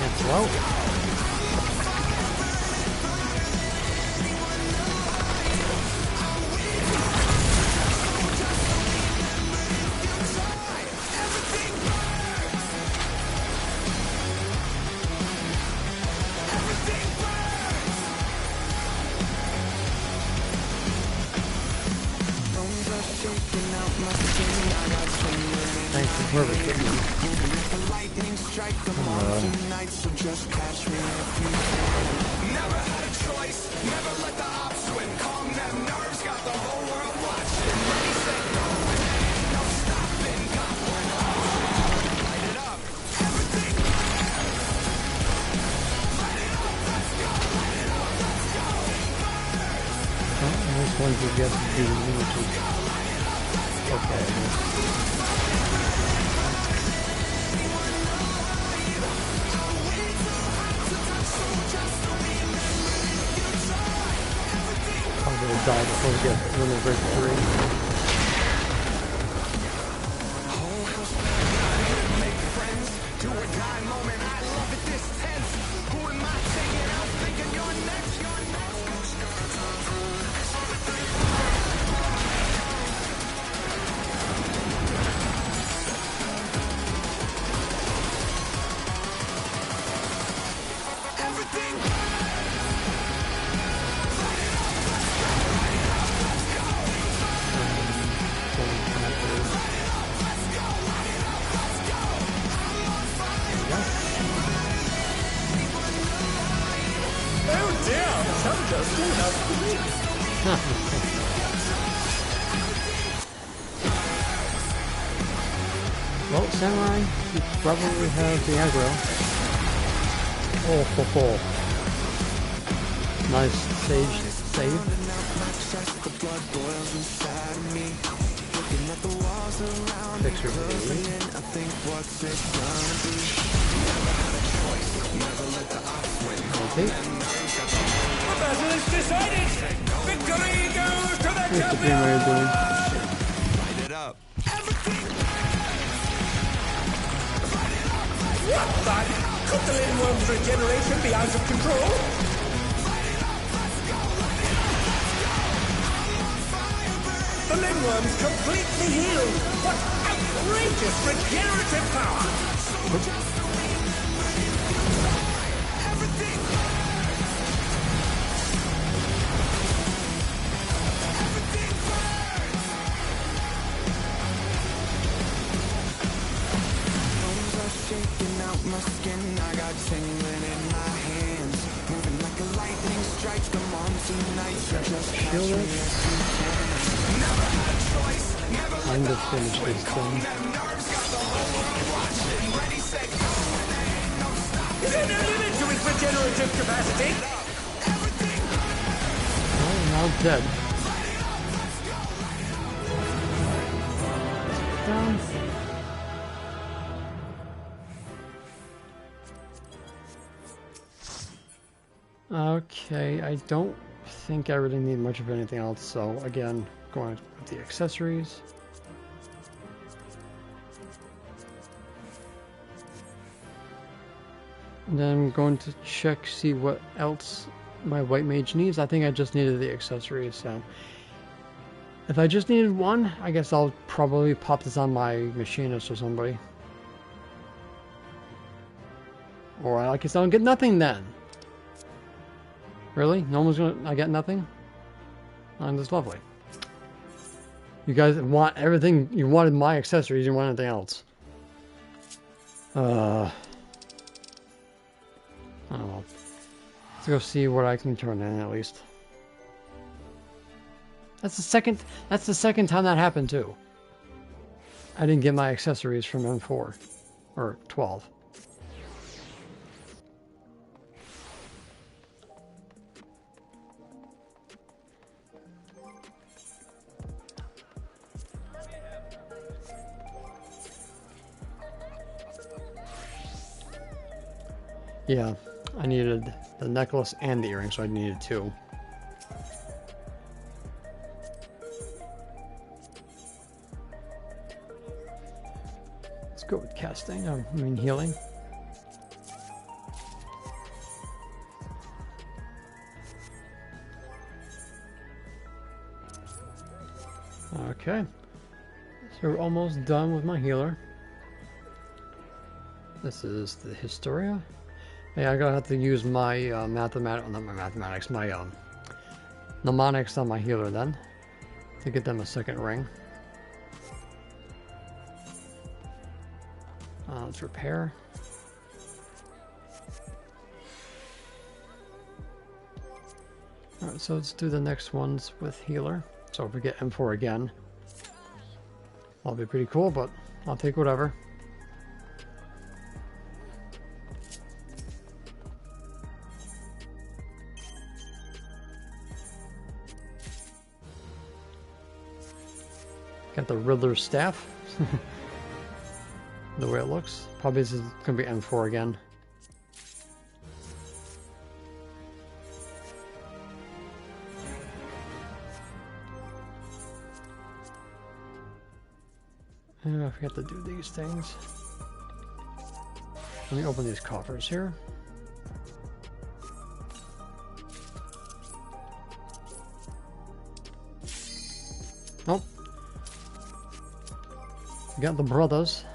It's low. Thanks for perfect. This one you get to do, which is okay. Probably will die before we get little break 3. Well, Samurai, you probably have the aggro. Oh, ho, ho. Nice sage save. Fix your baby. Okay. The battle is decided! Victory goes to the What's the champion! thing you're doing? Light it up. What the? Could the Lindworm's regeneration be out of control? The Lindworm's completely healed! What outrageous regenerative power! Breaking out my skin, I got tingling in my hands. Moving like a lightning strike, the monsoon nights. So just catch me if you can. Never had a choice, never I'm just finish this thing. nerves, got the whole world watching. Ready, set, go, and there ain't no stopping. Is there no limit to its regenerative capacity? Oh, now it's dead. Down. Okay, I don't think I really need much of anything else, so again, going with the accessories. And then I'm going to check, see what else my white mage needs. I think I just needed the accessories, so if I just needed one, I guess I'll probably pop this on my machinist or somebody. Or I guess I'll get nothing then. Really? No one's gonna... I get nothing? Oh, that's lovely. You guys want everything... You wanted my accessories, you want anything else. I don't know. Let's go see what I can turn in at least. That's the second time that happened too. I didn't get my accessories from M4 or 12. Yeah, I needed the necklace and the earring, so I needed two. Let's go with casting, I mean healing. Okay, so we're almost done with my healer. This is the Historia. Yeah, I'm gonna have to use my mnemonics on my healer then, to get them a second ring. Let's repair. Alright, so let's do the next ones with healer. So if we get M4 again, that'll be pretty cool, but I'll take whatever. Got the Riddler's staff. The way it looks. Probably this is going to be M4 again. And I forget to do these things. Let me open these coffers here. Nope. Got the brothers.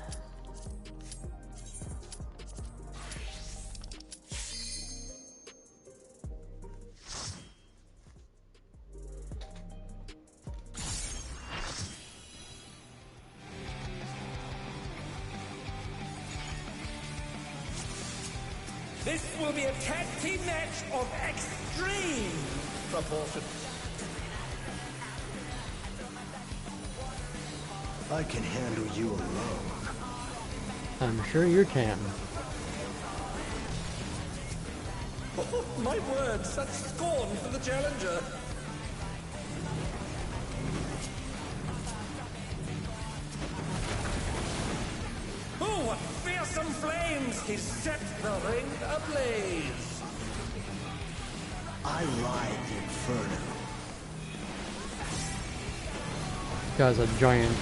This will be a tag team match of extreme proportions. I can handle you alone. I'm sure you can. Oh, my word, such scorn for the challenger. Oh, what fearsome flames! He set the ring ablaze. I ride the inferno. Guy's a giant,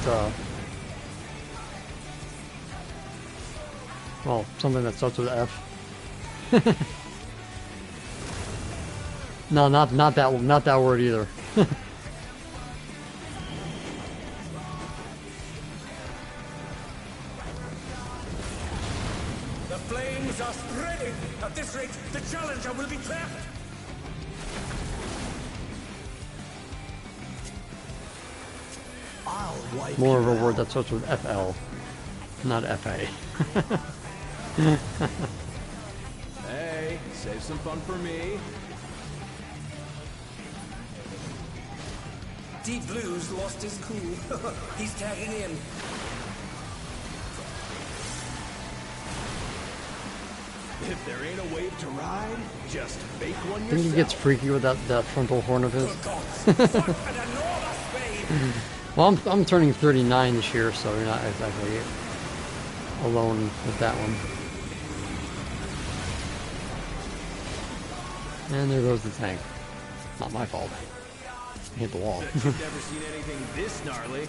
well, something that starts with F. No, not that word either. The flames are spreading. At this rate, the challenger will be trapped. I'll wipe More of you a word out. that starts with FL, not FA. Hey, save some fun for me. Deep Blue's lost his cool. He's tagging in. If there ain't a wave to ride, just make one I yourself. think he gets freaky with that frontal horn of his. Good gods, what an enormous wave! Well, I'm turning 39 this year, so you're not exactly alone with that one. And there goes the tank. Not my fault. Hit the wall. Bet you've never seen anything this gnarly.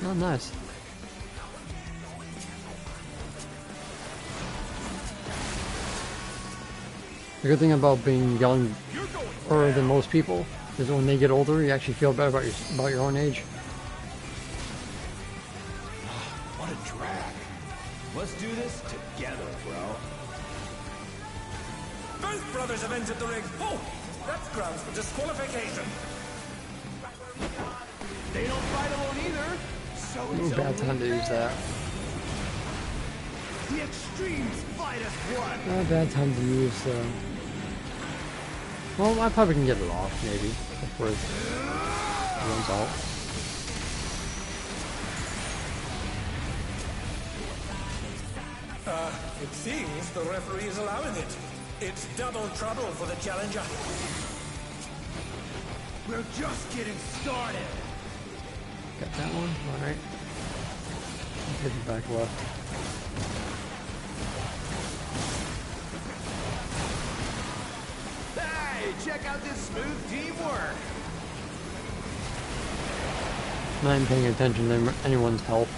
Oh, nice. The good thing about being younger than most people is when they get older, you actually feel better about your own age. What a drag. Let's do this together, bro. Both brothers have entered the ring. Oh, that's grounds for disqualification. They don't fight alone either. So Ooh, bad time to use that. The extremes fight as one. Not a bad time to use. Well, I probably can get it off maybe before it runs out. It seems the referee is allowing it. It's double trouble for the challenger. We're just getting started. Got that one? Alright. Take it back left. Hey, check out this smooth teamwork. Not even paying attention to anyone's health.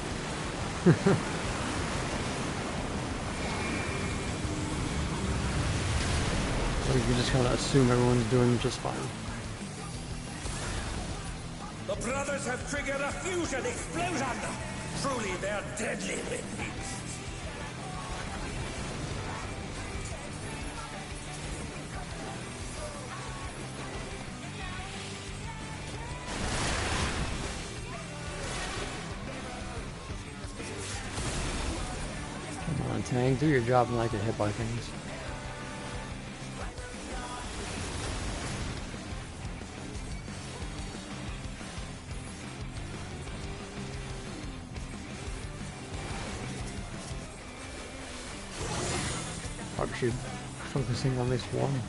So you can just kind of assume everyone's doing just fine. The brothers have triggered a fusion explosion. Truly, they're deadly beasts. Come on, Tank, do your job and not get hit by things. Probably should focusing on this one.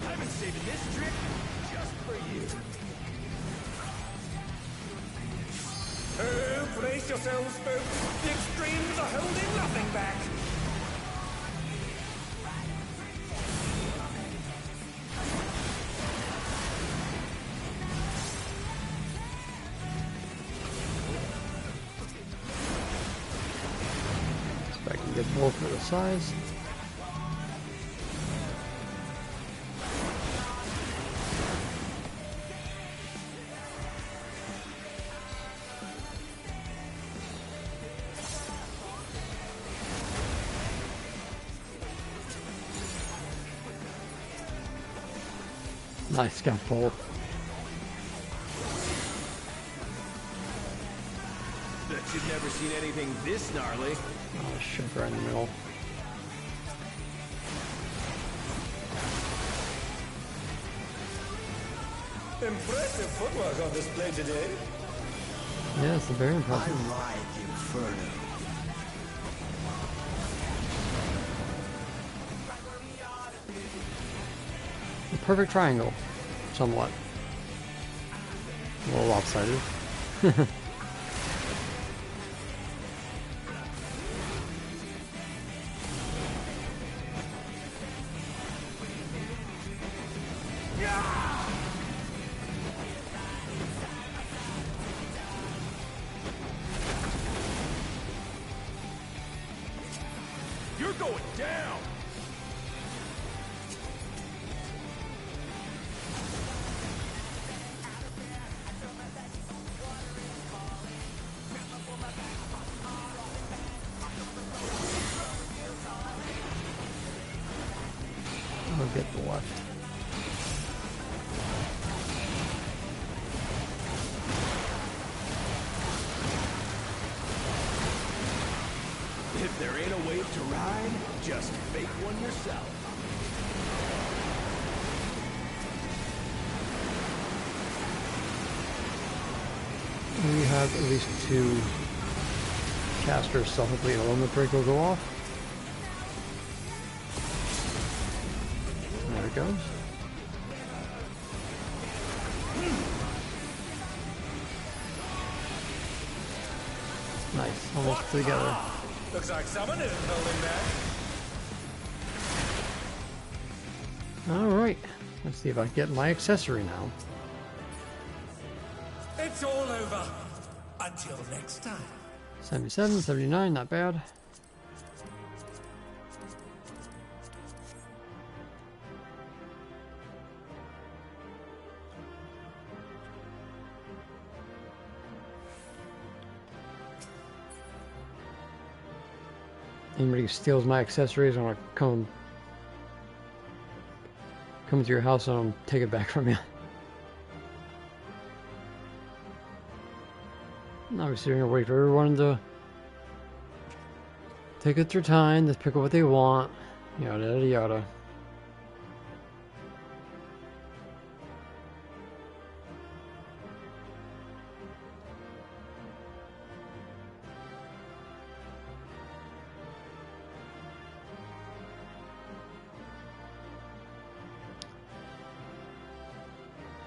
I've been saving this trick just for you. Oh, brace yourselves, folks. The extremes are holding nothing back. So I can get both for the size. Nice scaffold. Bet you've never seen anything this gnarly. Oh, shit, right in the middle. Impressive footwork on display today. Yeah, it's very I impressive. ride the Inferno. A perfect triangle, somewhat. A little lopsided. You're going down. I'll get the left. If there ain't a wave to ride, just fake one yourself. We have at least 2 casters, so hopefully an element break will go off. There it goes. Nice, almost together. Looks like someone isn't holding back. Alright, let's see if I can get my accessory now. It's all over. Until next time. 77, 79, not bad. Anybody who steals my accessories, I'm gonna come to your house and I'll take it back from you. Now we're sitting here waiting for everyone to take it their time, to pick up what they want, yada yada yada.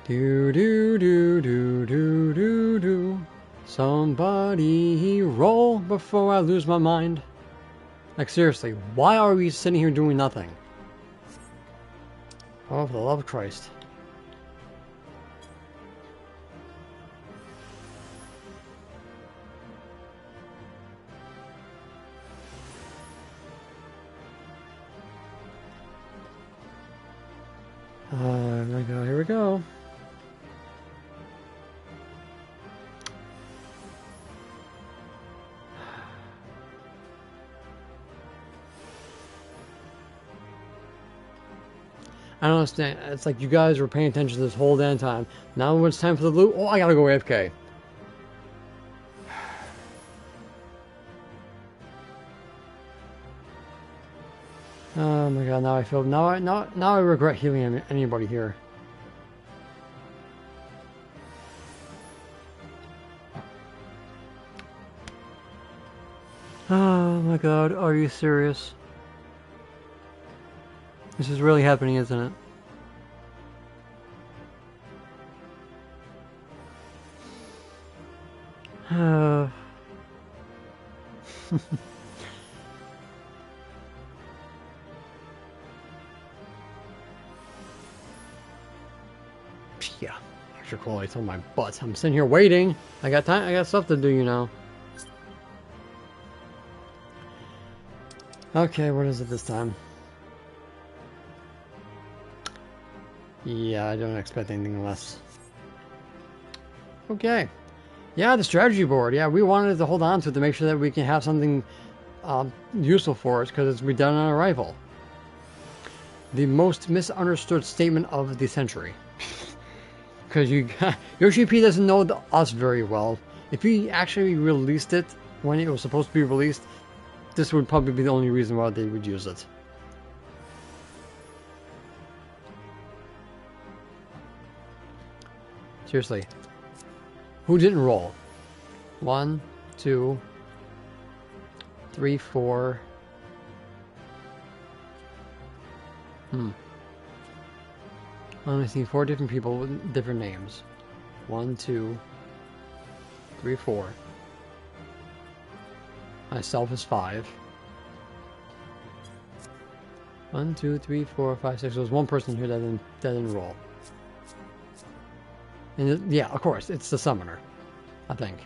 Do do do do do do do. Somebody roll before I lose my mind. Like seriously, why are we sitting here doing nothing? Oh, for the love of Christ. Here we go, here we go. I don't understand. It's like you guys were paying attention this whole damn time. Now when it's time for the loot, oh, I gotta go AFK. Oh my god! Now I feel now I regret healing anybody here. Oh my god! Are you serious? This is really happening, isn't it? Yeah, extra quality on my butt. I'm sitting here waiting. I got time. I got stuff to do, you know. Okay, what is it this time? Yeah, I don't expect anything less. Okay. Yeah, the strategy board. Yeah, we wanted to hold on to it to make sure that we can have something useful for us because it's redone on arrival. The most misunderstood statement of the century. Because Yoshi P doesn't know us very well. If he actually released it when it was supposed to be released, this would probably be the only reason why they would use it. Seriously. Who didn't roll? 1, 2, 3, 4. Let me see, 4 different people with different names. 1, 2, 3, 4. Myself is 5. 1, 2, 3, 4, 5, 6. There's one person here that didn't roll. And yeah, of course, it's the summoner, I think.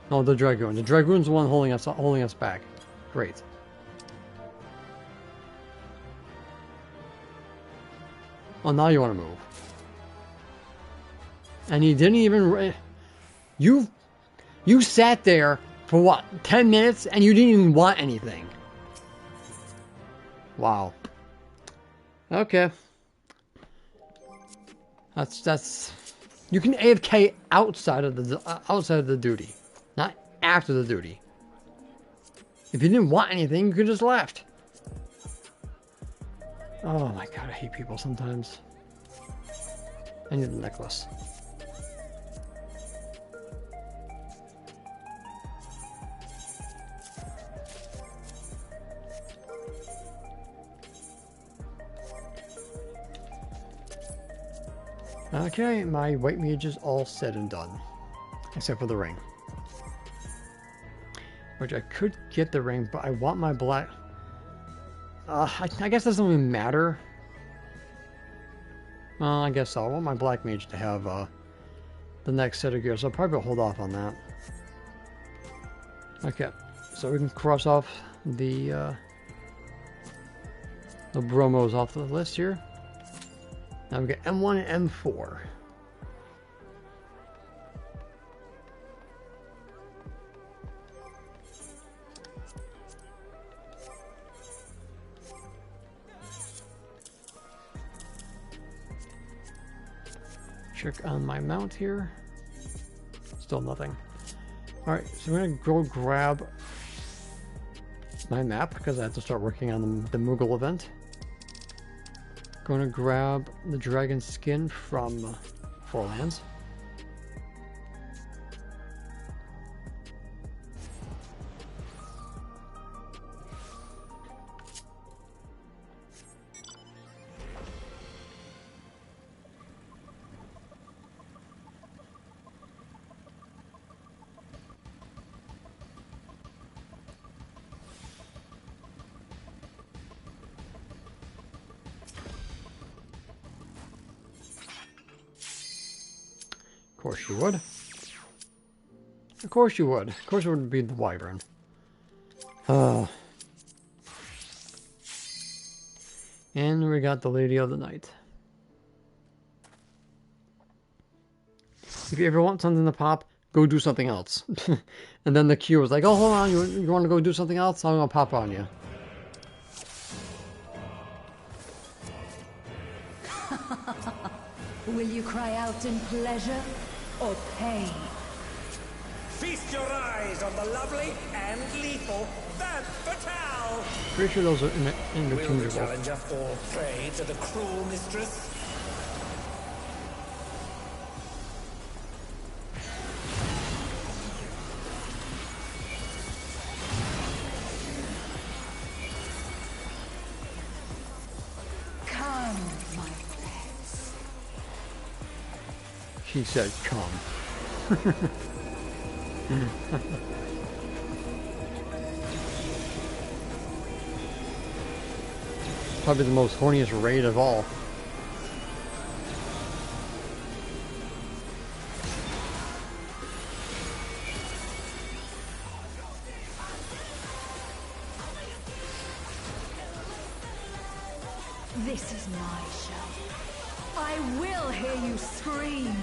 No, the dragoon. The dragoon's the one holding us back. Great. Oh, now you want to move. And you didn't even... You sat there for what, 10 minutes and you didn't even want anything. Wow. Okay. That's. You can AFK outside of the duty, not after the duty. If you didn't want anything, you could just left. Oh my god, I hate people sometimes. I need the necklace. Okay, my white mage is all said and done. Except for the ring. Which I could get the ring, but I want my black... I guess that doesn't even matter. Well, I guess so. I want my black mage to have the next set of gears, so I'll probably hold off on that. Okay, so we can cross off the bromos off the list here. Now we get M1 and M4. Check on my mount here. Still nothing. Alright, so we're gonna go grab my map because I have to start working on the Moogle event. Going to grab the dragon skin from Four Lands. Of course you would. Of course you would. Of course it would be the wyvern. And we got the Lady of the Night. If you ever want something to pop, go do something else. And then the queue was like, oh, hold on, you want to go do something else? I'm going to pop on you. Will you cry out in pleasure or pain? Feast your eyes on the lovely and lethal Van Fatale! Pretty sure those are Will the interchangeable. challenger fall prey to the cruel mistress? Come, my pets. She said, come. Probably the most horniest raid of all. This is my show. I will hear you scream.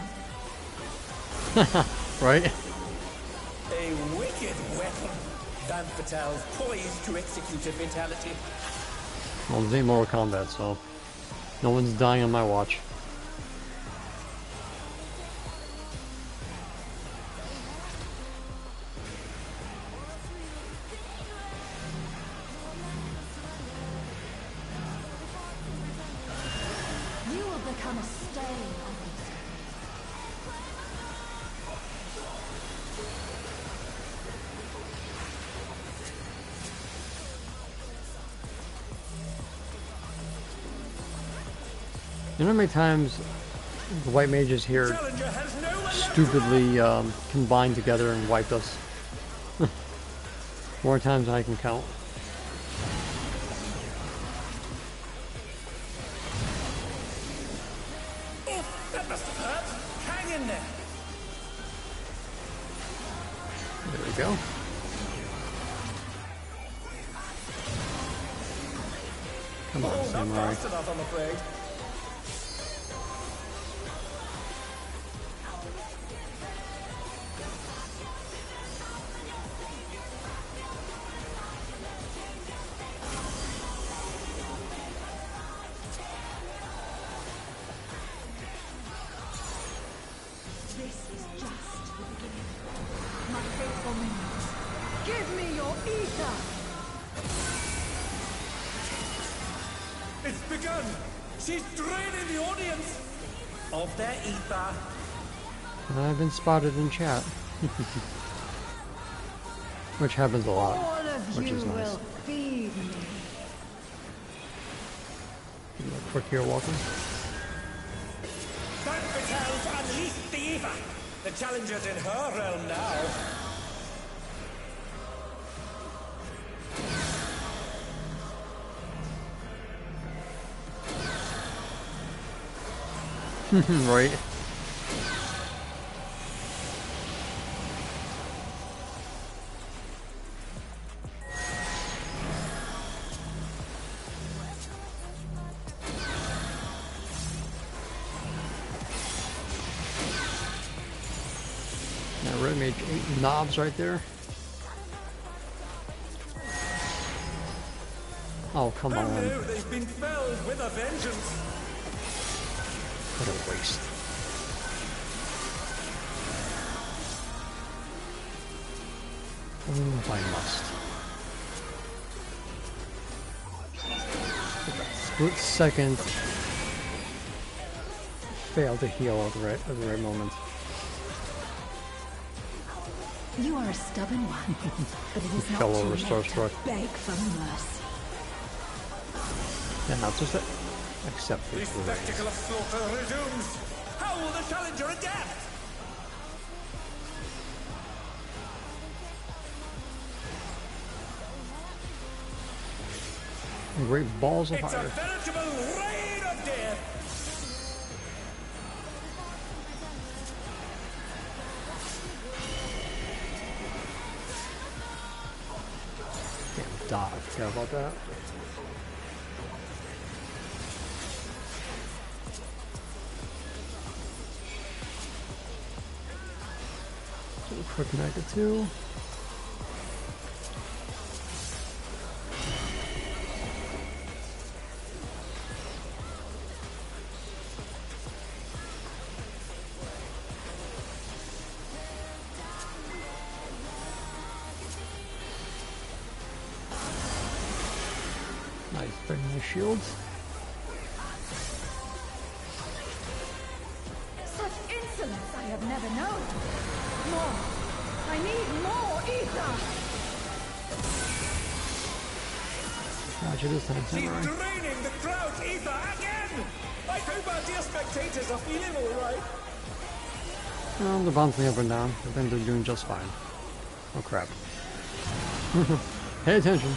Right? A wicked weapon. Van Fatale's poised to execute a fatality. Well, this ain't Mortal Kombat, so no one's dying on my watch. You will become a stain on this. You know how many times the white mages here Challenger has no one stupidly combined together and wiped us? More times than I can count. Oh, that must have hurt. Hang in there. There we go. Come on, Oh, not Samurai. fast enough, I'm afraid. Give me your ether! It's begun! She's draining the audience of their ether. I've been spotted in chat. Which happens a lot, All of which you is nice. will feed me. Quick here, welcome. Banquetels unleashed the ether! The challenger's in her realm now. Right. Now red mage 8 knobs right there. Oh, come on. Who knew they've been felled with a vengeance? What a waste. Oh, if I must. Split second. Fail to heal at the right moment. You are a stubborn one, but it is not Fell too over late starstruck. to beg for mercy. Yeah, not just that. Accept The it. spectacle of slaughter resumes. How will the challenger adapt? Great balls of It's a fire. veritable rain of death. Damn dodge. Care about that? Quick mega 2. Nice, bring the shields. Such insolence I have never known. More. I need more ether. Gotcha this time, She's samurai. draining the crowd's ether again. I hope our dear spectators are feeling all right. Well, they're bouncing up and down. I think they're doing just fine. Oh crap. Pay attention.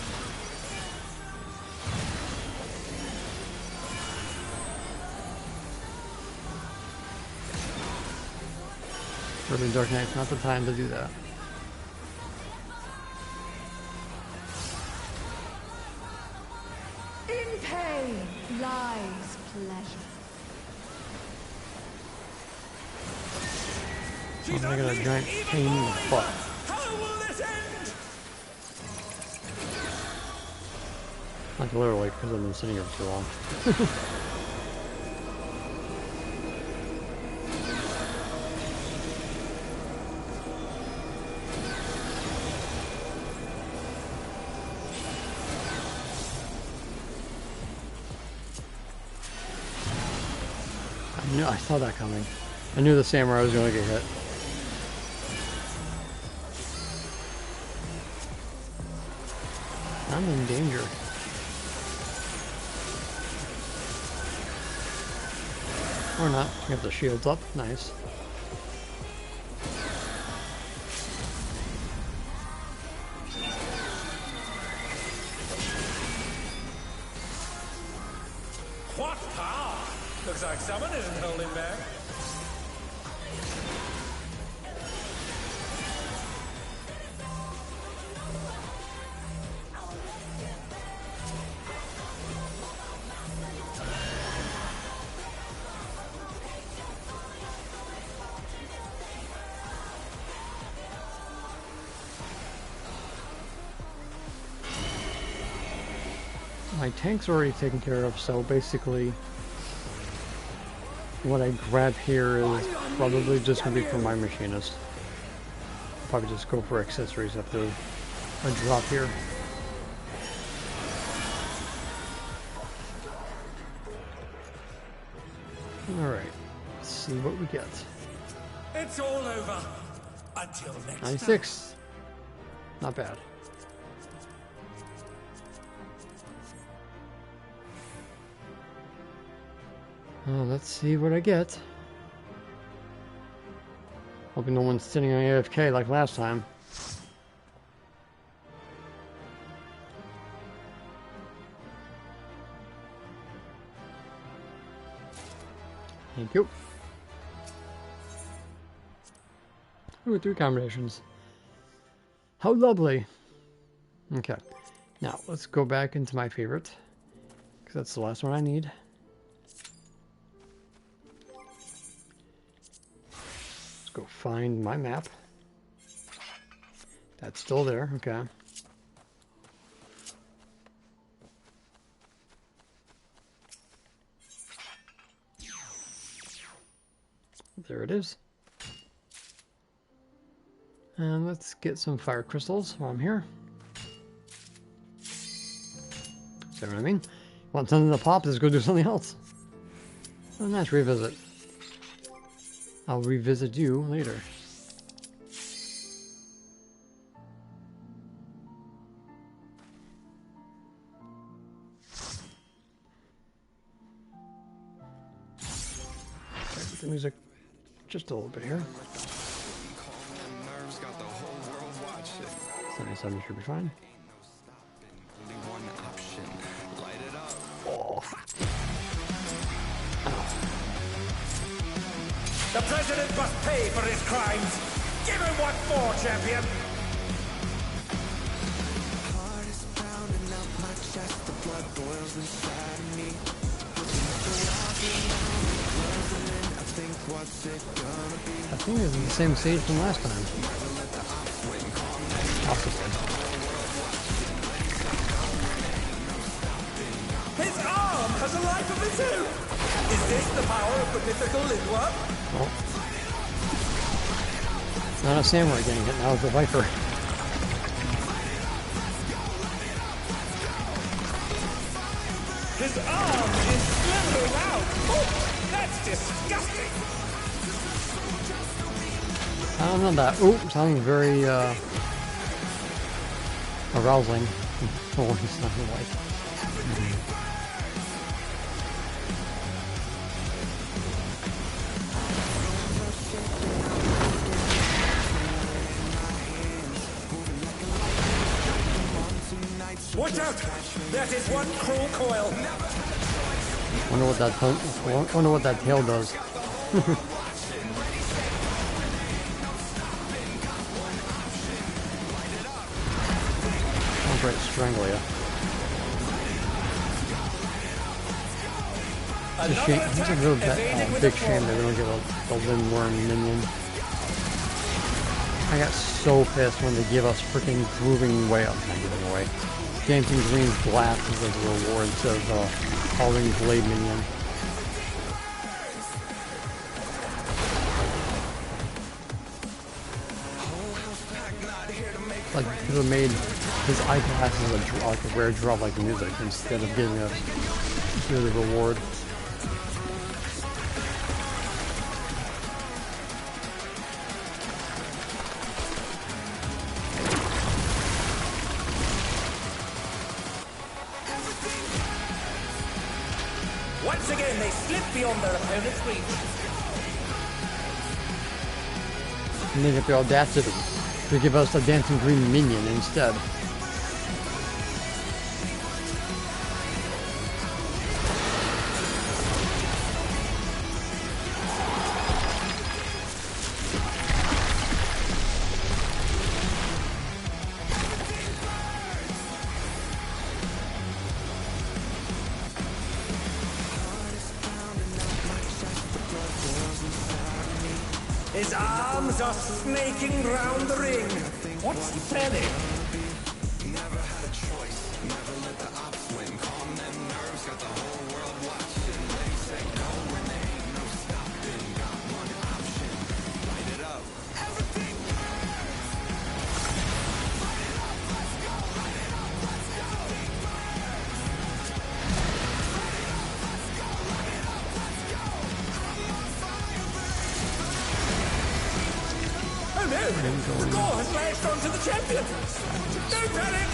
Early Dark Knight's not the time to do that. In pain lies pleasure. She's I got a unleashed giant even pain in more the butt. ether. How will this end? Like literally, because I've been sitting here for too long. I saw that coming. I knew the samurai was going to get hit. I'm in danger. Or not. We have the shields up. Nice. What power? Looks like someone isn't holding back. My tank's already taken care of, so basically what I grab here is probably just going to be for my machinist. Probably just go for accessories after a drop here. Alright, let's see what we get. It's all over. Until next 96. Not bad. Let's see what I get. Hoping no one's sitting on AFK like last time. Thank you. Ooh, 3 combinations. How lovely. Okay. Now, let's go back into my favorite. Because that's the last one I need. Let's go find my map. That's still there. Okay. There it is. And let's get some fire crystals while I'm here. See what I mean? Want something to pop, let's go do something else. Oh, nice, revisit. I'll revisit you later. Set the music just a little bit here. 77 should be fine. Oh. The president must pay for his crimes. Give him what for, champion. Heart is pounding out my chest, the blood boils inside me. I think what's it gonna be? I think it's the same stage from last time. Possibly. His arm has a life of its own. Is this the power of the mythical Lidwa? Oh. Not a samurai getting hit, now it's a viper. His arm is slithering out. Oh, that's disgusting. I don't know that. Ooh, sounding very arousing. Oh, it's not like. Watch out! That is one cruel coil. Wonder what that tail does. I'll try to strangle you. It's a shame. It's a real big shame that we don't get a Lindworm minion. I got so pissed when they give us freaking Grooving Way. I'm not giving away. Dancing Green's Blast as a reward instead of Howling Blade minion. Like, could have made his eyeglasses like a rare drop like music instead of giving us really reward. Once again, they slip beyond their opponent's reach. And they get the audacity to give us a Dancing Green minion instead. His arms are snaking round the ring. What's he planning? Never had a choice, never let the ops win. Calm them nerves, got the whole world watching. They say go when there ain't no stopping. Got one option, light it up. Everything The gore has latched onto the champion! Don't panic!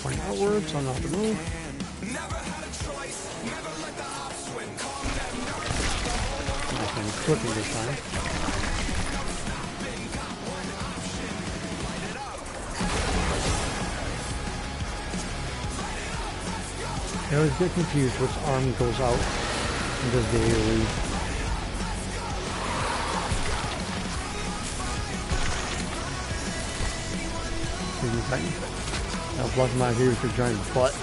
Point outwards, I'm not the move. Nice and clipping this time. I always get confused which arm goes out and does the AoE. Excuse me, Titan. I'll block my view with your giant butt.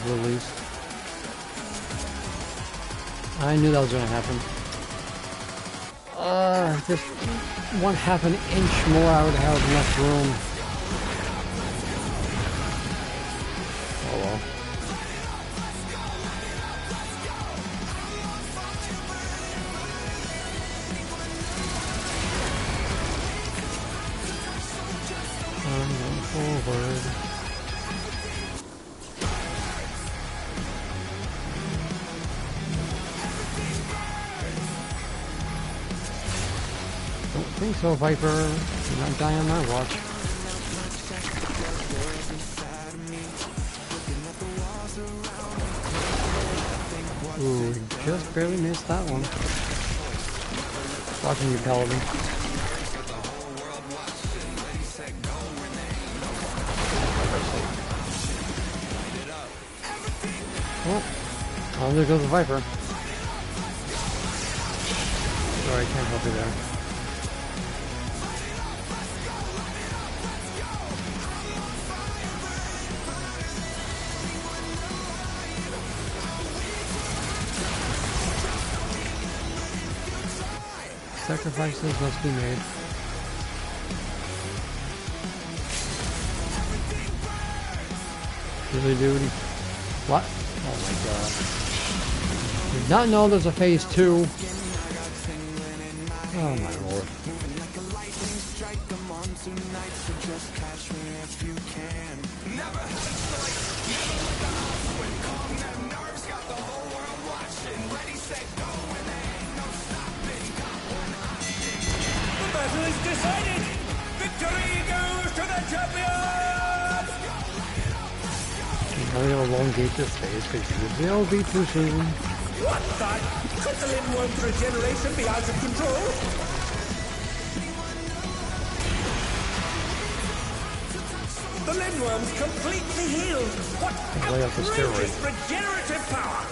Released. I knew that was going to happen. Just 1/2 an inch more, I would have enough room. Oh well. I'm going forward. I think so, Viper. You're not dying on my watch. Ooh, just barely missed that one. Watching you, Paladin. Oh, there goes the Viper. Sorry, I can't help you there. Sacrifices must be made. Really, dude? What? Oh my god. Did not know there's a phase 2. Oh my lord. The battle is decided! Victory goes to the champion! I'm going to elongate this phase because it'll be too soon. What the? Could the Limworm's regeneration be out of control? The Limworm's completely healed! What Lay off the outrageous steroid. regenerative power!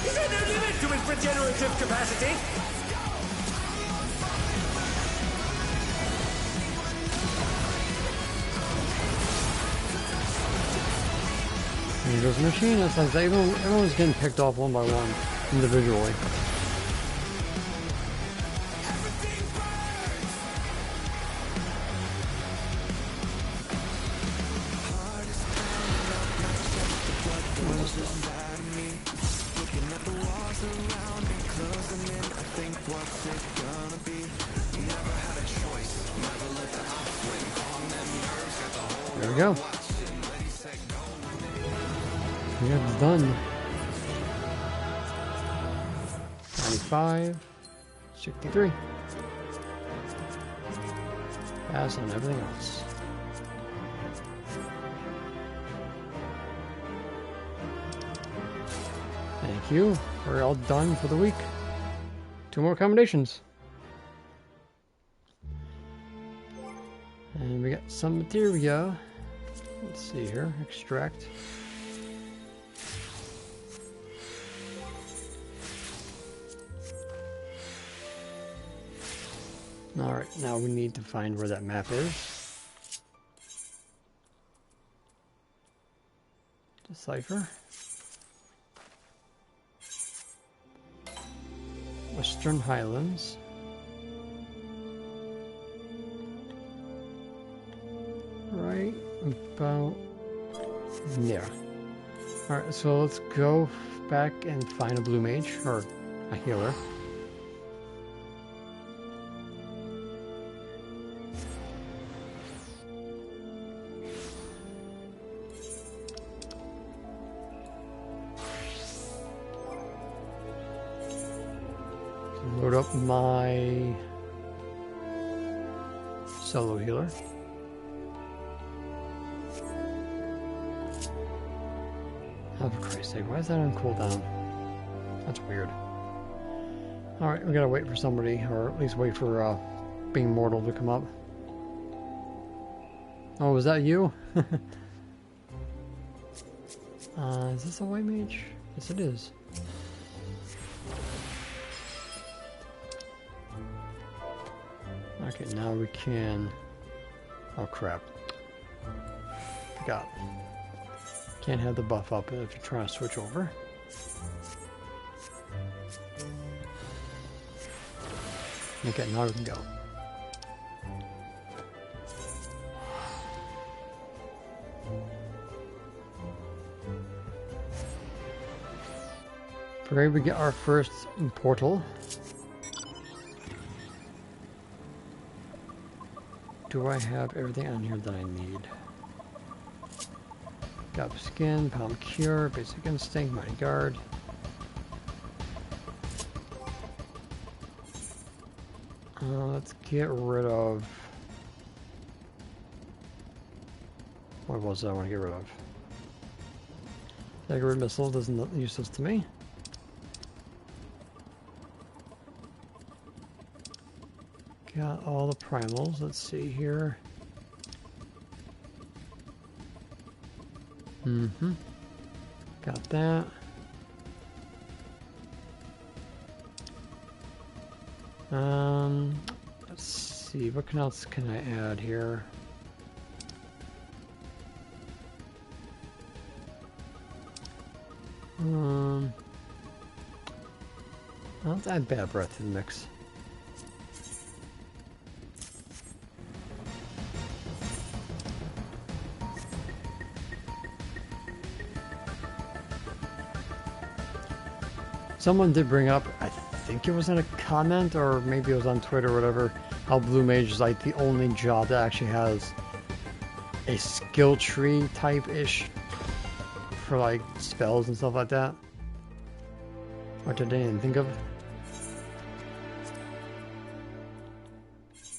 Is there no limit to his regenerative capacity? Here goes the machine. It's like everyone's getting picked off one by one, individually. There we go. We are done. 95, 63. Pass on everything else. Thank you. We're all done for the week. 2 more accommodations. And we got some materia. Let's see here. Extract. Alright, now we need to find where that map is. Decipher. Western Highlands. Right about there. Alright, so let's go back and find a blue mage, or a healer. Load up my solo healer. Oh, for Christ's sake, why is that on cooldown? That's weird. Alright, we gotta wait for somebody, or at least wait for being mortal to come up. Oh, was that you? Is this a white mage? Yes, it is. Okay, now we can... Oh crap. Forgot. Can't have the buff up if you're trying to switch over. Okay, now we can go. Here we get our first portal. Do I have everything on here that I need? Got skin, palm cure, basic instinct, mighty guard. Let's get rid of... What was it I want to get rid of? Dagger missile doesn't look useless to me. Got all the primals. Let's see here. Got that. Let's see. What else can I add here? Let's add bad breath to the mix. Someone did bring up, I think it was in a comment or maybe it was on Twitter or whatever, how Blue Mage is like the only job that actually has a skill tree type-ish for like spells and stuff like that. Which I didn't even think of.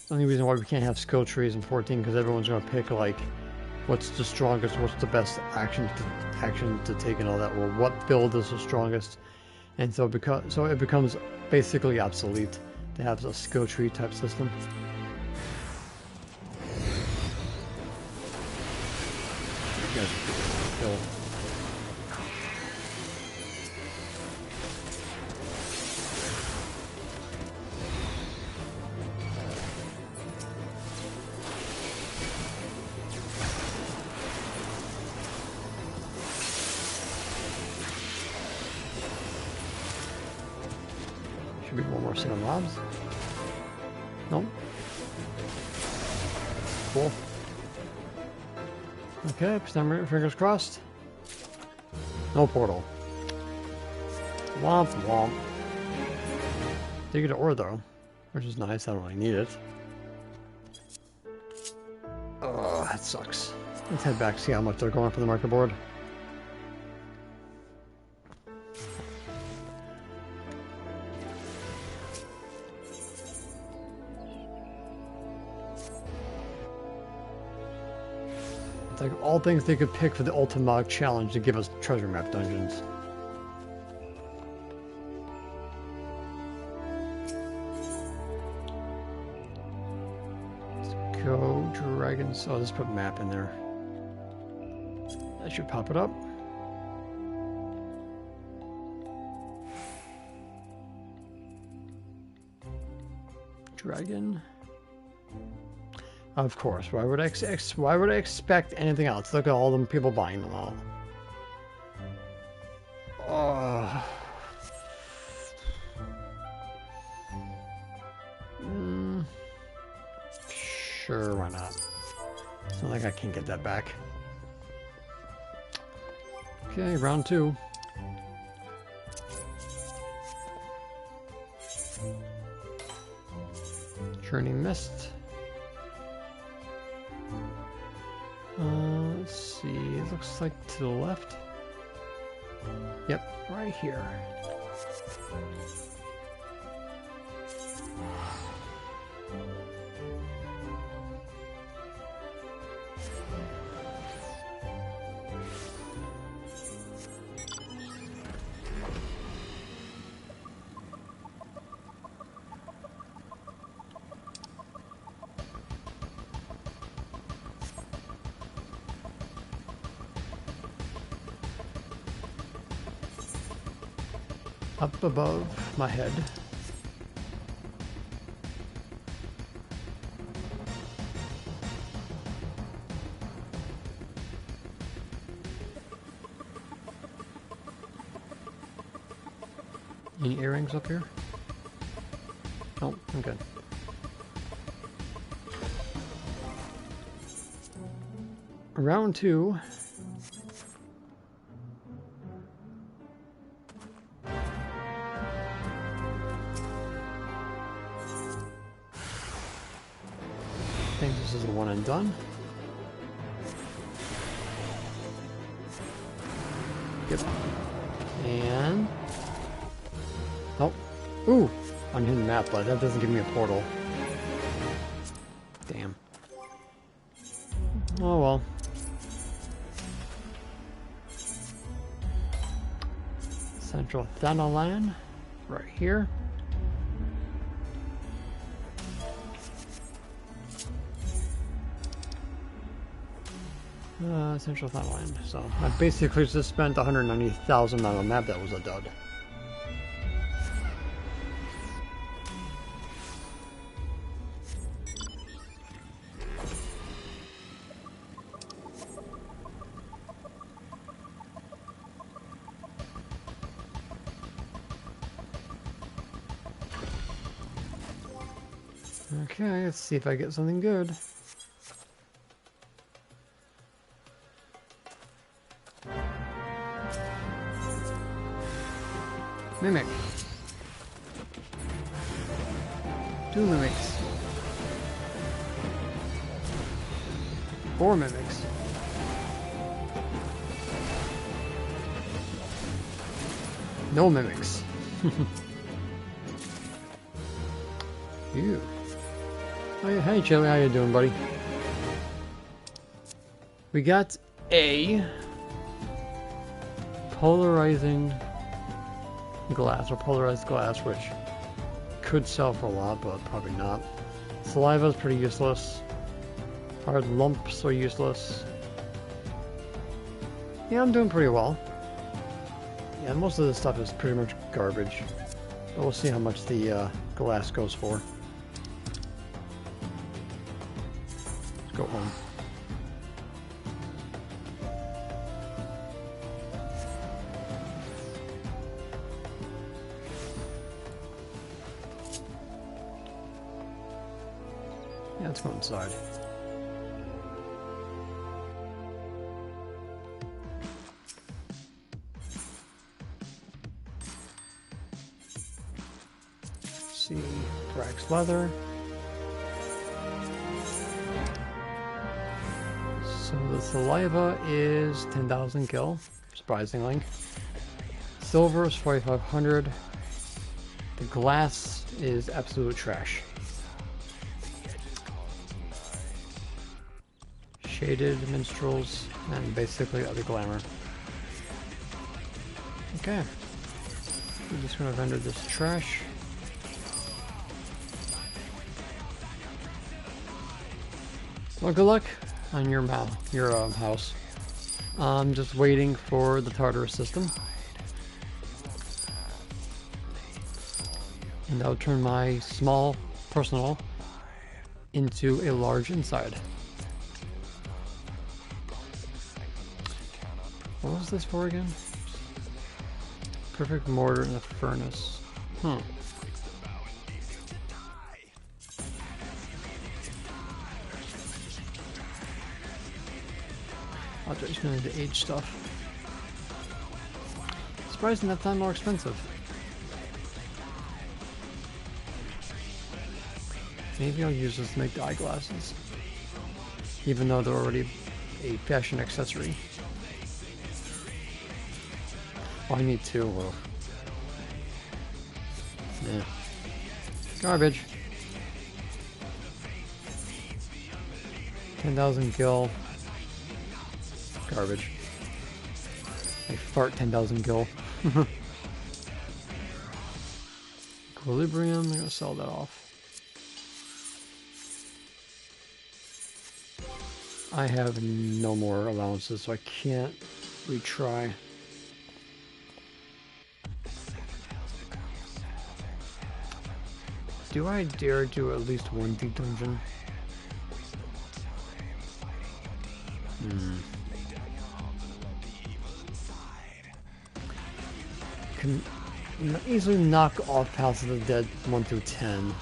The only reason why we can't have skill trees in 14 because everyone's going to pick like what's the strongest, what's the best action to take and all that, or what build is the strongest. And so it becomes basically obsolete to have a skill tree type system. You guys kill. Should be one more set of mobs. Nope. Cool. Okay, fingers crossed. No portal. Womp womp. Did get an ore though, which is nice. I don't really need it. Oh, that sucks. Let's head back, see how much they're going for the market board. It's like all things they could pick for the ultimate challenge to give us treasure map dungeons. Let's go dragons. Oh, let's put map in there. That should pop it up. Dragon. Of course. Why would I expect anything else? Look at all them people buying them all. Oh. Sure, why not? It's not like I can't get that back. Okay, round 2. Journey missed. Let's see. It looks like to the left. Yep, right here. Up above my head. Any earrings up here? Oh, I'm good. Round 2. I think this is the one and done. Yep. And... oh. Ooh! Unhidden map, but that doesn't give me a portal. Damn. Oh well. Central Thanalan. Right here. Central Thanalan. So I basically just spent 190,000 on a map that was a dud. Okay, let's see if I get something good. Mimic. 2 mimics. 4 mimics. No mimics. Ew. Hey Chili, how you doing, buddy? We got a polarizing glass, or polarized glass, which could sell for a lot, but probably not. Saliva is pretty useless. Hard lumps are useless. Yeah, I'm doing pretty well. Yeah, most of this stuff is pretty much garbage. But we'll see how much the glass goes for. Let's go home. Yeah, let's go inside. See, Brax leather. So the saliva is 10,000 gil, surprisingly. Silver is 4,500. The glass is absolute trash. shaded minstrels, and basically other glamour. Okay. I'm just gonna vendor this trash. Well, good luck on your house. I'm just waiting for the Tartarus system. And I'll turn my small personal into a large inside. What was this for again? Perfect mortar in the furnace. I thought just going to age stuff. Surprising that's not more expensive. Maybe I'll use this to make the eyeglasses, even though they're already a fashion accessory. Oh, I need two. Well, yeah. Garbage. 10,000 gil. Garbage. I fart 10,000 gil. Equilibrium. I'm gonna sell that off. I have no more allowances, so I can't retry. Do I dare do at least one deep dungeon? Can easily knock off House of the Dead 1 through 10.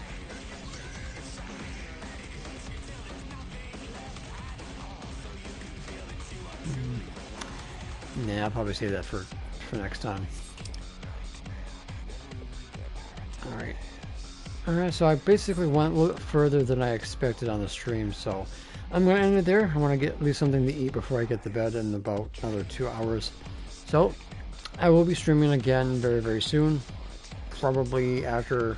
Nah, I'll probably save that for next time. Alright, so I basically went a little further than I expected on the stream, so I'm going to end it there. I want to get at least something to eat before I get to bed in about another 2 hours. So, I will be streaming again very, very soon. Probably after,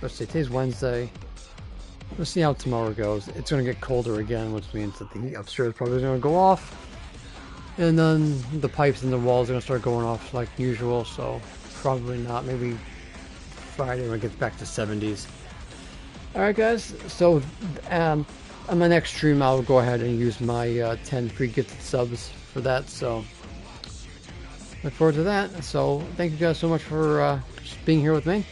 let's see, today's Wednesday. Let's see how tomorrow goes. It's going to get colder again, which means that the heat upstairs probably is going to go off. And then the pipes in the walls are going to start going off like usual, so probably not. Maybe Friday when it gets back to 70s. Alright guys, so on my next stream I'll go ahead and use my 10 free gifted subs for that, so look forward to that. So thank you guys so much for being here with me.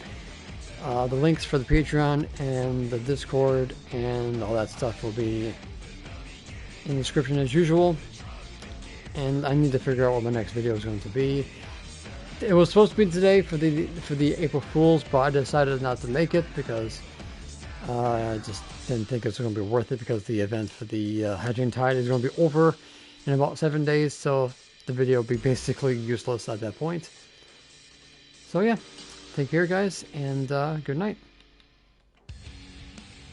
The links for the Patreon and the Discord and all that stuff will be in the description as usual. And I need to figure out what my next video is going to be. It was supposed to be today for the April Fools, but I decided not to make it because I just didn't think it's going to be worth it, because the event for the Hedging Tide is going to be over in about 7 days, so the video will be basically useless at that point. So yeah, take care guys, and good night.